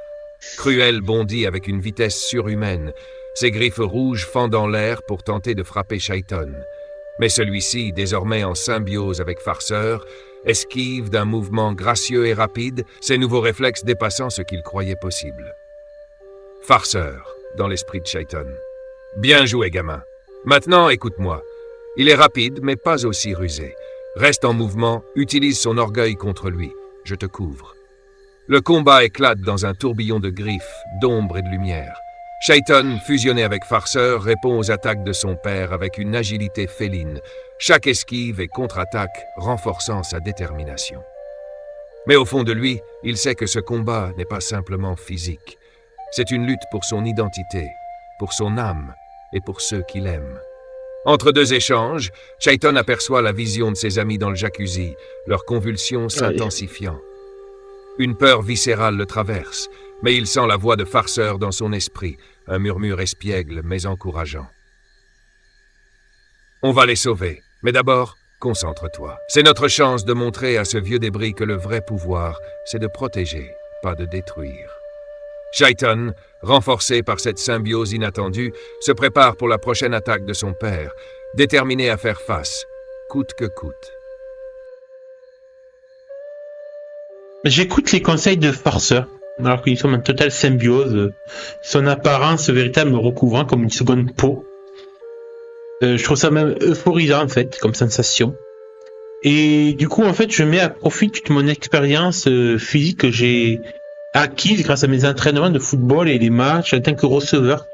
Cruel bondit avec une vitesse surhumaine, ses griffes rouges fendant l'air pour tenter de frapper Shaiton. Mais celui-ci, désormais en symbiose avec Farceur, esquive d'un mouvement gracieux et rapide, ses nouveaux réflexes dépassant ce qu'il croyait possible. Farceur, dans l'esprit de Shaiton. Bien joué, gamin. Maintenant, écoute-moi. Il est rapide, mais pas aussi rusé. Reste en mouvement, utilise son orgueil contre lui. Je te couvre. Le combat éclate dans un tourbillon de griffes, d'ombre et de lumière. Shaiton, fusionné avec Farceur, répond aux attaques de son père avec une agilité féline, chaque esquive et contre-attaque renforçant sa détermination. Mais au fond de lui, il sait que ce combat n'est pas simplement physique. C'est une lutte pour son identité, pour son âme et pour ceux qu'il aime. Entre deux échanges, Shaiton aperçoit la vision de ses amis dans le jacuzzi, leurs convulsions s'intensifiant. Une peur viscérale le traverse, mais il sent la voix de Farceur dans son esprit, un murmure espiègle mais encourageant. On va les sauver, mais d'abord, concentre-toi. C'est notre chance de montrer à ce vieux débris que le vrai pouvoir, c'est de protéger, pas de détruire. Shaiton, renforcé par cette symbiose inattendue, se prépare pour la prochaine attaque de son père, déterminé à faire face, coûte que coûte. J'écoute les conseils de Farceur, alors qu'ils sont en totale symbiose, son apparence véritable me recouvrant comme une seconde peau. Je trouve ça même euphorisant en fait, comme sensation. Et du coup, en fait, je mets à profit toute mon expérience physique que j'ai acquise grâce à mes entraînements de football et les matchs en tant que receveur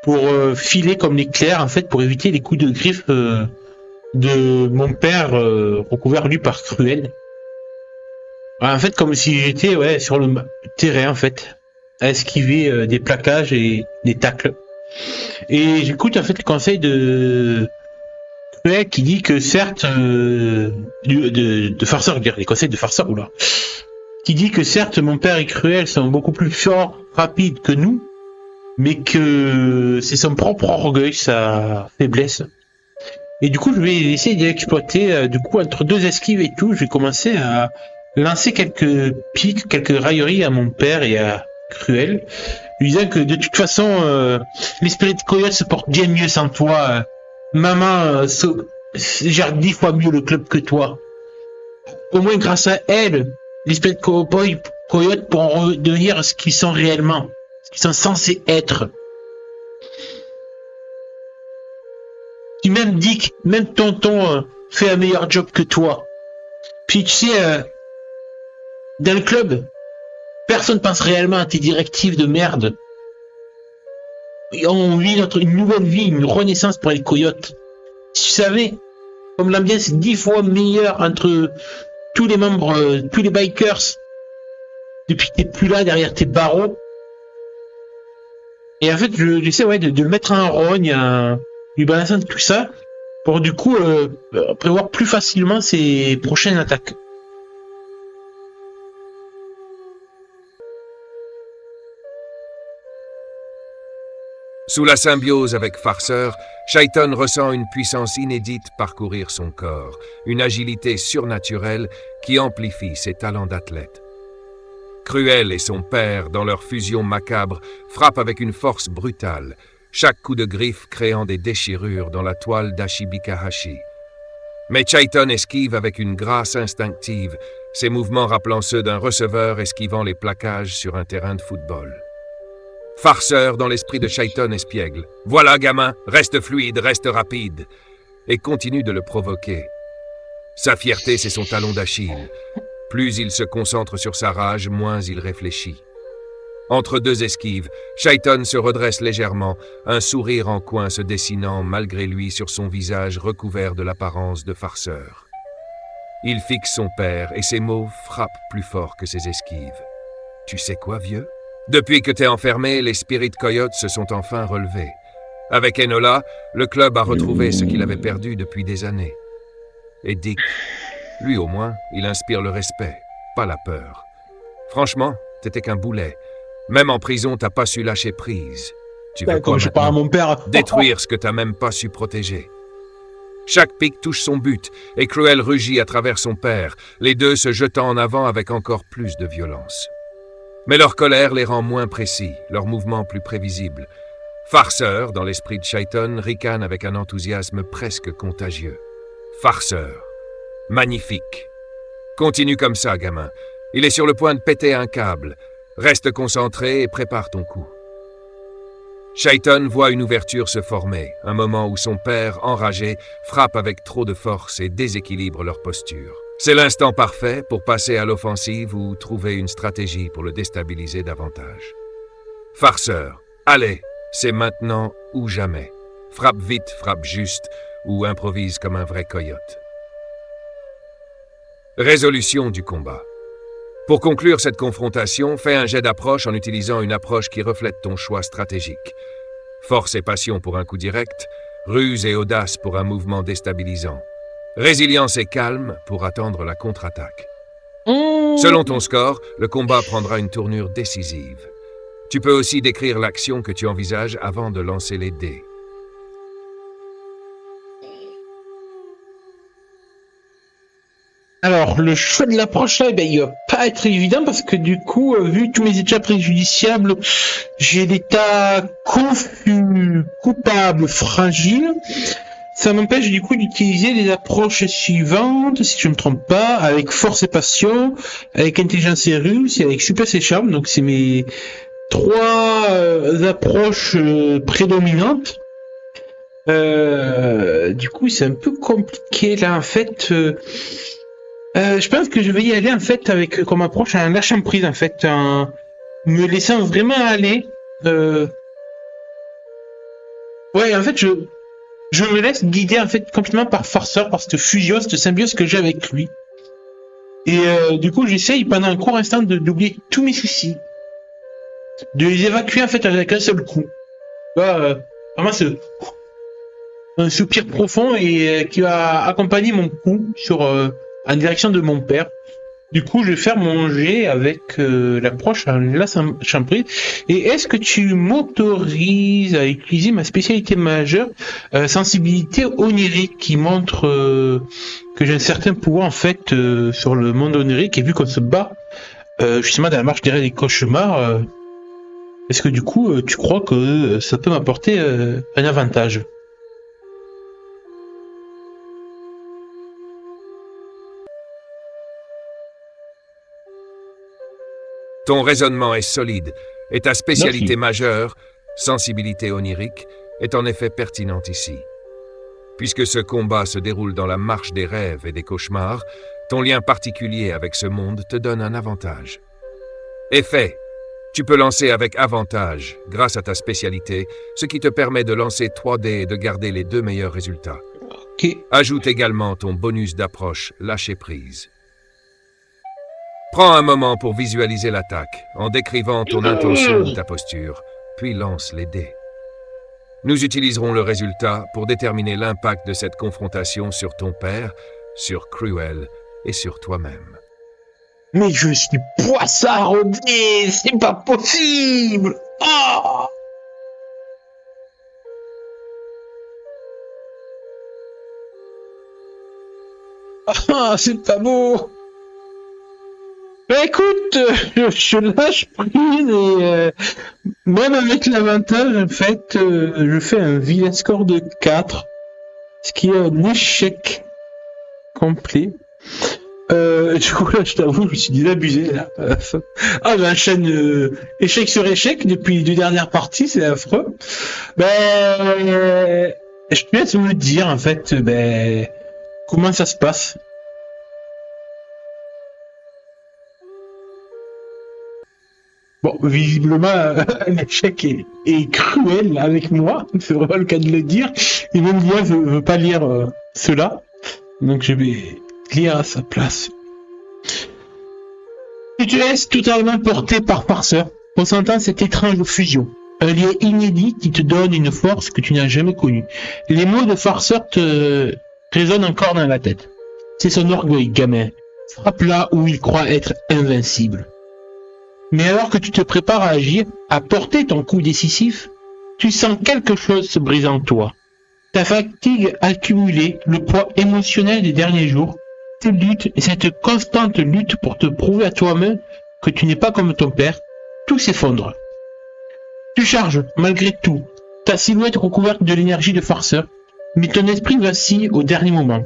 pour filer comme l'éclair, en fait, pour éviter les coups de griffe de mon père recouvert lui par Cruel. En fait, comme si j'étais sur le terrain, en fait, à esquiver des plaquages et des tacles. Et j'écoute en fait les conseils de Cruel qui dit que certes, de Farceur, je veux dire, les conseils de Farceur, qui dit que certes, mon père et Cruel sont beaucoup plus forts, rapides que nous, mais que c'est son propre orgueil, sa faiblesse. Et du coup, je vais essayer d'exploiter, du coup, entre deux esquives et tout, je vais commencer à lancer quelques pics, quelques railleries à mon père et à Cruel, lui disant que de toute façon, l'esprit de coyote se porte bien mieux sans toi. Maman gère 10 fois mieux le club que toi. Au moins grâce à elle, l'esprit de coyote pourront redevenir ce qu'ils sont réellement, ce qu'ils sont censés être. Puis même Dick, même tonton fait un meilleur job que toi. Puis tu sais, dans le club, personne pense réellement à tes directives de merde. Et on vit une nouvelle vie, une renaissance pour les coyotes. Si tu savais, comme l'ambiance est 10 fois meilleure entre tous les membres, tous les bikers, depuis que t'es plus là derrière tes barreaux. Et en fait, j'essaie de le mettre en rogne, lui balancer tout ça, pour du coup prévoir plus facilement ses prochaines attaques. Sous la symbiose avec Farceur, Shaiton ressent une puissance inédite parcourir son corps, une agilité surnaturelle qui amplifie ses talents d'athlète. Cruel et son père, dans leur fusion macabre, frappent avec une force brutale, chaque coup de griffe créant des déchirures dans la toile d'Ashibikahashi. Mais Chaiton esquive avec une grâce instinctive, ses mouvements rappelant ceux d'un receveur esquivant les plaquages sur un terrain de football. Farceur dans l'esprit de Chaiton espiègle. « Voilà, gamin, reste fluide, reste rapide !» et continue de le provoquer. Sa fierté, c'est son talon d'Achille. Plus il se concentre sur sa rage, moins il réfléchit. Entre deux esquives, Chaiton se redresse légèrement, un sourire en coin se dessinant malgré lui sur son visage recouvert de l'apparence de farceur. Il fixe son père et ses mots frappent plus fort que ses esquives. « Tu sais quoi, vieux ? Depuis que t'es enfermé, les Spirit Coyotes se sont enfin relevés. Avec Enola, le club a retrouvé ce qu'il avait perdu depuis des années. Et Dick, lui au moins, il inspire le respect, pas la peur. Franchement, t'étais qu'un boulet. Même en prison, t'as pas su lâcher prise. Tu veux comme je parle à mon père. détruire ce que t'as même pas su protéger. Chaque pic touche son but, et Cruel rugit à travers son père, les deux se jetant en avant avec encore plus de violence. Mais leur colère les rend moins précis, leurs mouvements plus prévisibles. Farceur, dans l'esprit de Chaiton, ricane avec un enthousiasme presque contagieux. Farceur. Magnifique. Continue comme ça, gamin. Il est sur le point de péter un câble. Reste concentré et prépare ton coup. Chaiton voit une ouverture se former, un moment où son père, enragé, frappe avec trop de force et déséquilibre leur posture. C'est l'instant parfait pour passer à l'offensive ou trouver une stratégie pour le déstabiliser davantage. Farceur, allez, c'est maintenant ou jamais. Frappe vite, frappe juste, ou improvise comme un vrai coyote. Résolution du combat. Pour conclure cette confrontation, fais un jet d'approche en utilisant une approche qui reflète ton choix stratégique. Force et passion pour un coup direct, ruse et audace pour un mouvement déstabilisant. Résilience et calme pour attendre la contre-attaque. Selon ton score, le combat prendra une tournure décisive. Tu peux aussi décrire l'action que tu envisages avant de lancer les dés. Alors, le choix de l'approche là, il va pas être évident parce que du coup, vu tous mes états préjudiciables, j'ai l'état confus, coupable, fragile. Ça m'empêche du coup d'utiliser les approches suivantes, si je ne me trompe pas, avec force et passion, avec intelligence et ruse et avec souplesse et charme. Donc c'est mes trois approches prédominantes. Du coup, c'est un peu compliqué là en fait. Je pense que je vais y aller en fait avec comme approche un lâcher prise en fait, me laissant vraiment aller. Ouais, en fait je me laisse guider en fait complètement par Farceur, par cette fusion, cette symbiose que j'ai avec lui. Et du coup j'essaye pendant un court instant d'oublier tous mes soucis, de les évacuer en fait avec un seul coup. Vraiment c'est un soupir profond et qui va accompagner mon coup sur en direction de mon père. Du coup, je vais faire mon jet avec l'approche à la chambrée. Et est-ce que tu m'autorises à utiliser ma spécialité majeure, sensibilité onirique, qui montre que j'ai un certain pouvoir en fait sur le monde onirique, et vu qu'on se bat justement dans la marche derrière les cauchemars, est-ce que du coup tu crois que ça peut m'apporter un avantage? Ton raisonnement est solide, et ta spécialité Merci. majeure, sensibilité onirique, est en effet pertinente ici. Puisque ce combat se déroule dans la marche des rêves et des cauchemars, ton lien particulier avec ce monde te donne un avantage. Effet, tu peux lancer avec avantage, grâce à ta spécialité, ce qui te permet de lancer 3D et de garder les deux meilleurs résultats. Ok. Ajoute également ton bonus d'approche, lâcher prise. Prends un moment pour visualiser l'attaque, en décrivant ton intention ou ta posture, puis lance les dés. Nous utiliserons le résultat pour déterminer l'impact de cette confrontation sur ton père, sur Cruel et sur toi-même. Mais je suis poissard au dé, c'est pas possible. Ah, c'est pas beau. Bah écoute, écoute, je lâche prise même avec l'avantage, en fait, je fais un vilain score de 4, ce qui est un échec complet. Du coup, là, je t'avoue, je me suis désabusé, là. J'enchaîne échec sur échec depuis les 2 dernières parties, c'est affreux. Je te laisse me dire, en fait, comment ça se passe. Bon, visiblement, l'échec est cruel avec moi, c'est vraiment le cas de le dire. Et même moi, je veux pas lire cela, donc je vais lire à sa place. Tu te laisses totalement porter par Farceur, ressentant cette étrange fusion. Un lien inédit qui te donne une force que tu n'as jamais connue. Les mots de Farceur te résonnent encore dans la tête. C'est son orgueil, gamin. Frappe là où il croit être invincible. Mais alors que tu te prépares à agir, à porter ton coup décisif, tu sens quelque chose se briser en toi. Ta fatigue accumulée, le poids émotionnel des derniers jours, tes luttes et cette constante lutte pour te prouver à toi-même que tu n'es pas comme ton père, tout s'effondre. Tu charges, malgré tout, ta silhouette recouverte de l'énergie de Farceur, mais ton esprit vacille au dernier moment.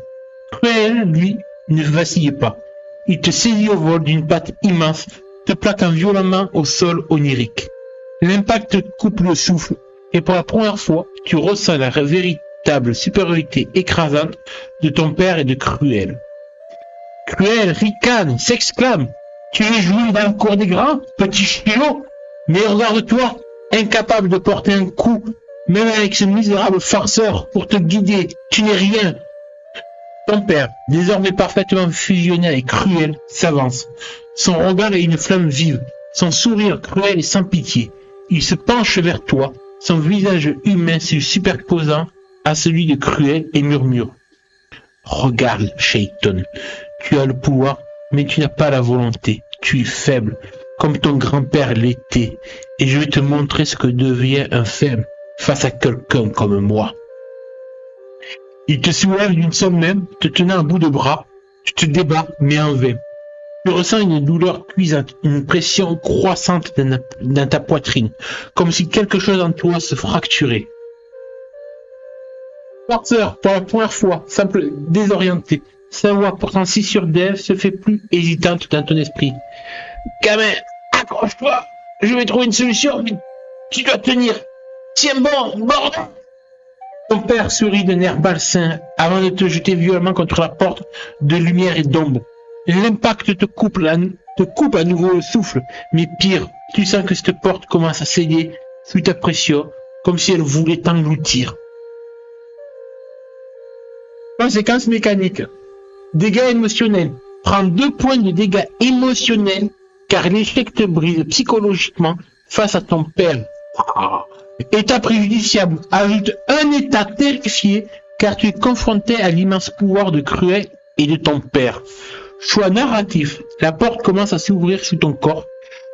Cruel, lui, ne vacille pas. Il te saisit au vol d'une patte immense, te plaquant violemment au sol onirique. L'impact coupe le souffle, et pour la première fois, tu ressens la véritable supériorité écrasante de ton père et de Cruel. Cruel ricane, s'exclame. Tu es joué dans le cours des grands, petit chiot. Mais regarde-toi, incapable de porter un coup, même avec ce misérable farceur pour te guider, tu n'es rien. Ton père, désormais parfaitement fusionné avec Cruel, s'avance. Son regard est une flamme vive, son sourire cruel et sans pitié. Il se penche vers toi, son visage humain se superposant à celui de Cruel et murmure. Regarde, Shaiton, tu as le pouvoir, mais tu n'as pas la volonté. Tu es faible, comme ton grand-père l'était, et je vais te montrer ce que devient un faible face à quelqu'un comme moi. Il te soulève d'une seule main, te tenant à bout de bras. Tu te débats, mais en vain. Tu ressens une douleur cuisante, une pression croissante dans ta poitrine, comme si quelque chose en toi se fracturait. Farceur, pour la première fois, semble désorienté. Sa voix, pourtant si sûre d'elle, se fait plus hésitante dans ton esprit. Gamin, accroche-toi, je vais trouver une solution, mais tu dois tenir. Tiens bon, bordel! Ton père sourit d'un air malsain avant de te jeter violemment contre la porte de lumière et d'ombre. L'impact te coupe à nouveau le souffle, mais pire, tu sens que cette porte commence à céder sous ta pression, comme si elle voulait t'engloutir. Conséquences mécaniques. Dégâts émotionnels. Prends 2 points de dégâts émotionnels, car l'échec te brise psychologiquement face à ton père. État préjudiciable. Ajoute un état terrifié, car tu es confronté à l'immense pouvoir de Cruel et de ton père. Choix narratif. La porte commence à s'ouvrir sous ton corps.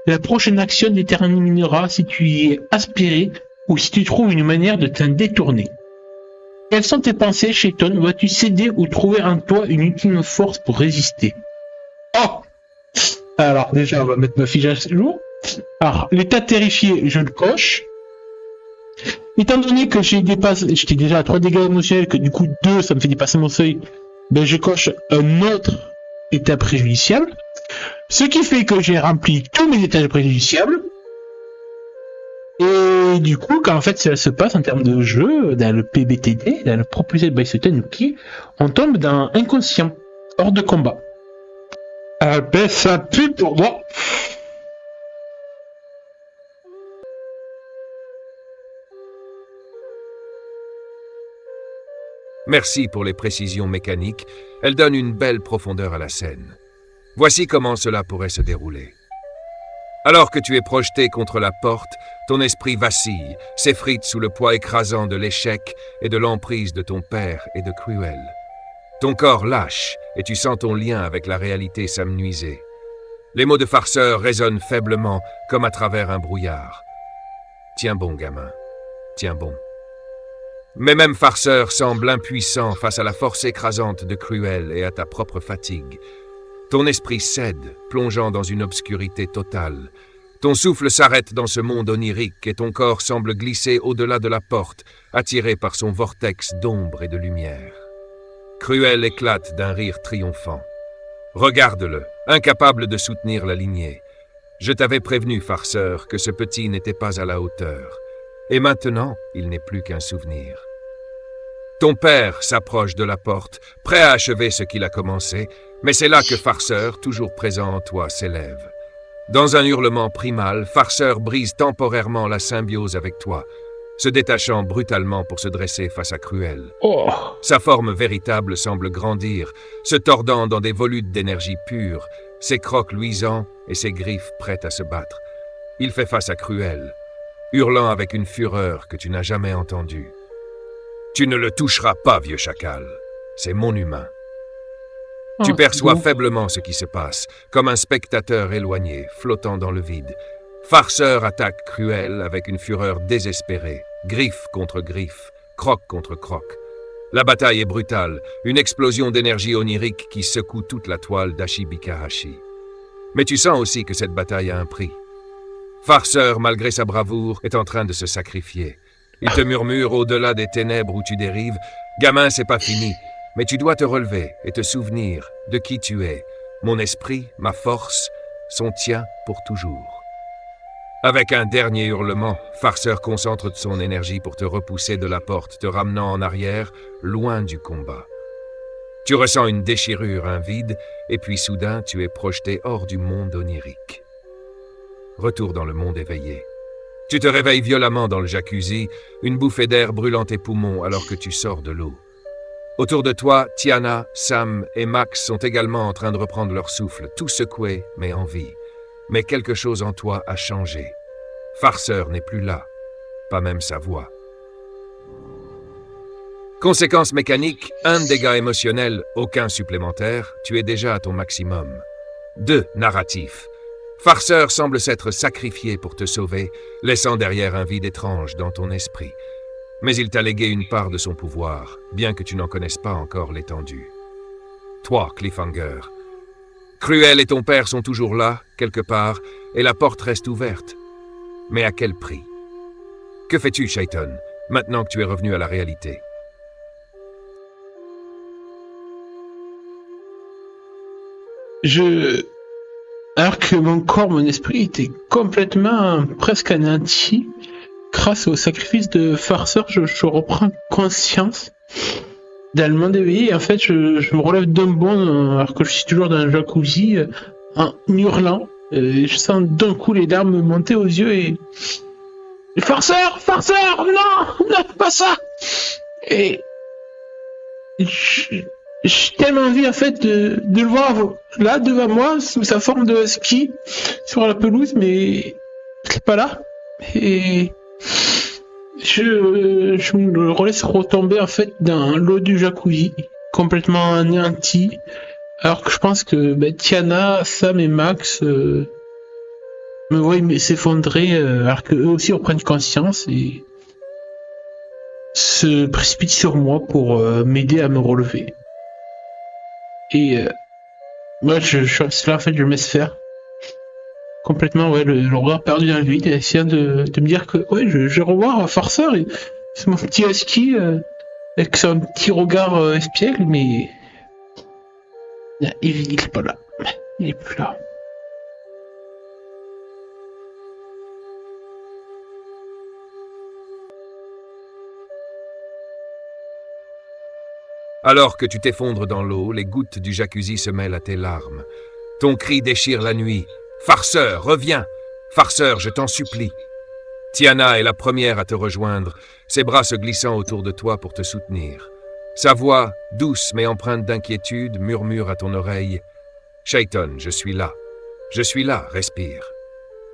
La prochaine action déterminera si tu y es aspiré ou si tu trouves une manière de t'en détourner. Quelles sont tes pensées, Shaiton? Vas-tu céder ou trouver en toi une ultime force pour résister? Oh! Alors, déjà, on va mettre ma fiche à jour. Alors, l'état terrifié, je le coche. Étant donné que j'étais déjà à 3 dégâts émotionnels, que du coup 2, ça me fait dépasser mon seuil, je coche un autre état préjudiciable. Ce qui fait que j'ai rempli tous mes états préjudiciables. Et du coup, quand en fait ça se passe en termes de jeu, dans le PBTD, dans le Proposed by Tanuki, on tombe dans inconscient, hors de combat. Ça pue pour moi. Merci pour les précisions mécaniques, elles donnent une belle profondeur à la scène. Voici comment cela pourrait se dérouler. Alors que tu es projeté contre la porte, ton esprit vacille, s'effrite sous le poids écrasant de l'échec et de l'emprise de ton père et de Cruel. Ton corps lâche et tu sens ton lien avec la réalité s'amenuiser. Les mots de Farceur résonnent faiblement comme à travers un brouillard. Tiens bon, gamin, tiens bon. Mais même Farceur semble impuissant face à la force écrasante de Cruel et à ta propre fatigue. Ton esprit cède, plongeant dans une obscurité totale. Ton souffle s'arrête dans ce monde onirique et ton corps semble glisser au-delà de la porte, attiré par son vortex d'ombre et de lumière. Cruel éclate d'un rire triomphant. Regarde-le, incapable de soutenir la lignée. Je t'avais prévenu, farceur, que ce petit n'était pas à la hauteur. Et maintenant, il n'est plus qu'un souvenir. Ton père s'approche de la porte, prêt à achever ce qu'il a commencé, mais c'est là que Farceur, toujours présent en toi, s'élève. Dans un hurlement primal, Farceur brise temporairement la symbiose avec toi, se détachant brutalement pour se dresser face à Cruel. Oh. Sa forme véritable semble grandir, se tordant dans des volutes d'énergie pure, ses crocs luisants et ses griffes prêtes à se battre. Il fait face à Cruel, hurlant avec une fureur que tu n'as jamais entendue. Tu ne le toucheras pas, vieux chacal. C'est mon humain. Tu perçois faiblement ce qui se passe, comme un spectateur éloigné, flottant dans le vide. Farceur attaque Cruel avec une fureur désespérée, griffe contre griffe, croc contre croc. La bataille est brutale, une explosion d'énergie onirique qui secoue toute la toile d'Ashibikahashi. Mais tu sens aussi que cette bataille a un prix. Farceur, malgré sa bravoure, est en train de se sacrifier. Il te murmure au-delà des ténèbres où tu dérives, « Gamin, c'est pas fini, mais tu dois te relever et te souvenir de qui tu es. Mon esprit, ma force, sont tiens pour toujours. » Avec un dernier hurlement, Farceur concentre son énergie pour te repousser de la porte, te ramenant en arrière, loin du combat. Tu ressens une déchirure, un vide, et puis soudain tu es projeté hors du monde onirique. Retour dans le monde éveillé. Tu te réveilles violemment dans le jacuzzi, une bouffée d'air brûlant tes poumons alors que tu sors de l'eau. Autour de toi, Tiana, Sam et Max sont également en train de reprendre leur souffle, tout secoué mais en vie. Mais quelque chose en toi a changé. Farceur n'est plus là, pas même sa voix. Conséquence mécanique, 1 dégât émotionnel, aucun supplémentaire, tu es déjà à ton maximum. 2 narratif. Farceur semble s'être sacrifié pour te sauver, laissant derrière un vide étrange dans ton esprit. Mais il t'a légué une part de son pouvoir, bien que tu n'en connaisses pas encore l'étendue. 3 cliffhanger. Cruel et ton père sont toujours là, quelque part, et la porte reste ouverte. Mais à quel prix? Que fais-tu, Shaiton, maintenant que tu es revenu à la réalité? Alors que mon corps, mon esprit était complètement presque anéanti, grâce au sacrifice de Farceur, je reprends conscience dans le monde éveillé. En fait, je me relève d'un bond, alors que je suis toujours dans un jacuzzi, en hurlant. Je sens d'un coup les larmes me monter aux yeux et... Farceur, non, pas ça. Et j'ai tellement envie en fait de le voir là devant moi sous sa forme de ski sur la pelouse, mais c'est pas là. Et je me laisse retomber en fait dans l'eau du jacuzzi, complètement anéanti. Alors que je pense que Tiana, Sam et Max me voient s'effondrer, alors qu'eux aussi reprennent conscience et se précipitent sur moi pour m'aider à me relever. Et moi je suis là en fait, je me laisse faire. Complètement, ouais, le regard perdu dans le vide, essayant de me dire que ouais, je vais revoir Farceur, et c'est mon petit husky avec son petit regard espiègle, mais il est pas là, il est plus là. Alors que tu t'effondres dans l'eau, les gouttes du jacuzzi se mêlent à tes larmes. Ton cri déchire la nuit. Farceur, reviens! Farceur, je t'en supplie. Tiana est la première à te rejoindre, ses bras se glissant autour de toi pour te soutenir. Sa voix, douce mais empreinte d'inquiétude, murmure à ton oreille « Shaiton, je suis là, respire. »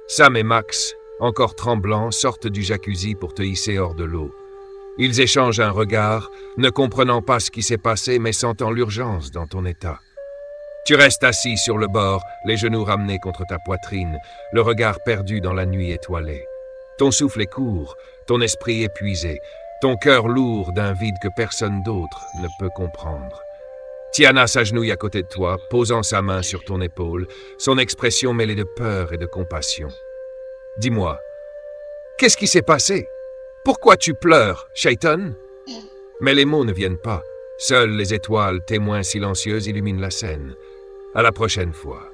Sam et Max, encore tremblants, sortent du jacuzzi pour te hisser hors de l'eau. Ils échangent un regard, ne comprenant pas ce qui s'est passé mais sentant l'urgence dans ton état. Tu restes assis sur le bord, les genoux ramenés contre ta poitrine, le regard perdu dans la nuit étoilée. Ton souffle est court, ton esprit épuisé, ton cœur lourd d'un vide que personne d'autre ne peut comprendre. Tiana s'agenouille à côté de toi, posant sa main sur ton épaule, son expression mêlée de peur et de compassion. Dis-moi, qu'est-ce qui s'est passé? Pourquoi tu pleures, Shaitan? Mais les mots ne viennent pas. Seules les étoiles, témoins silencieuses, illuminent la scène. À la prochaine fois.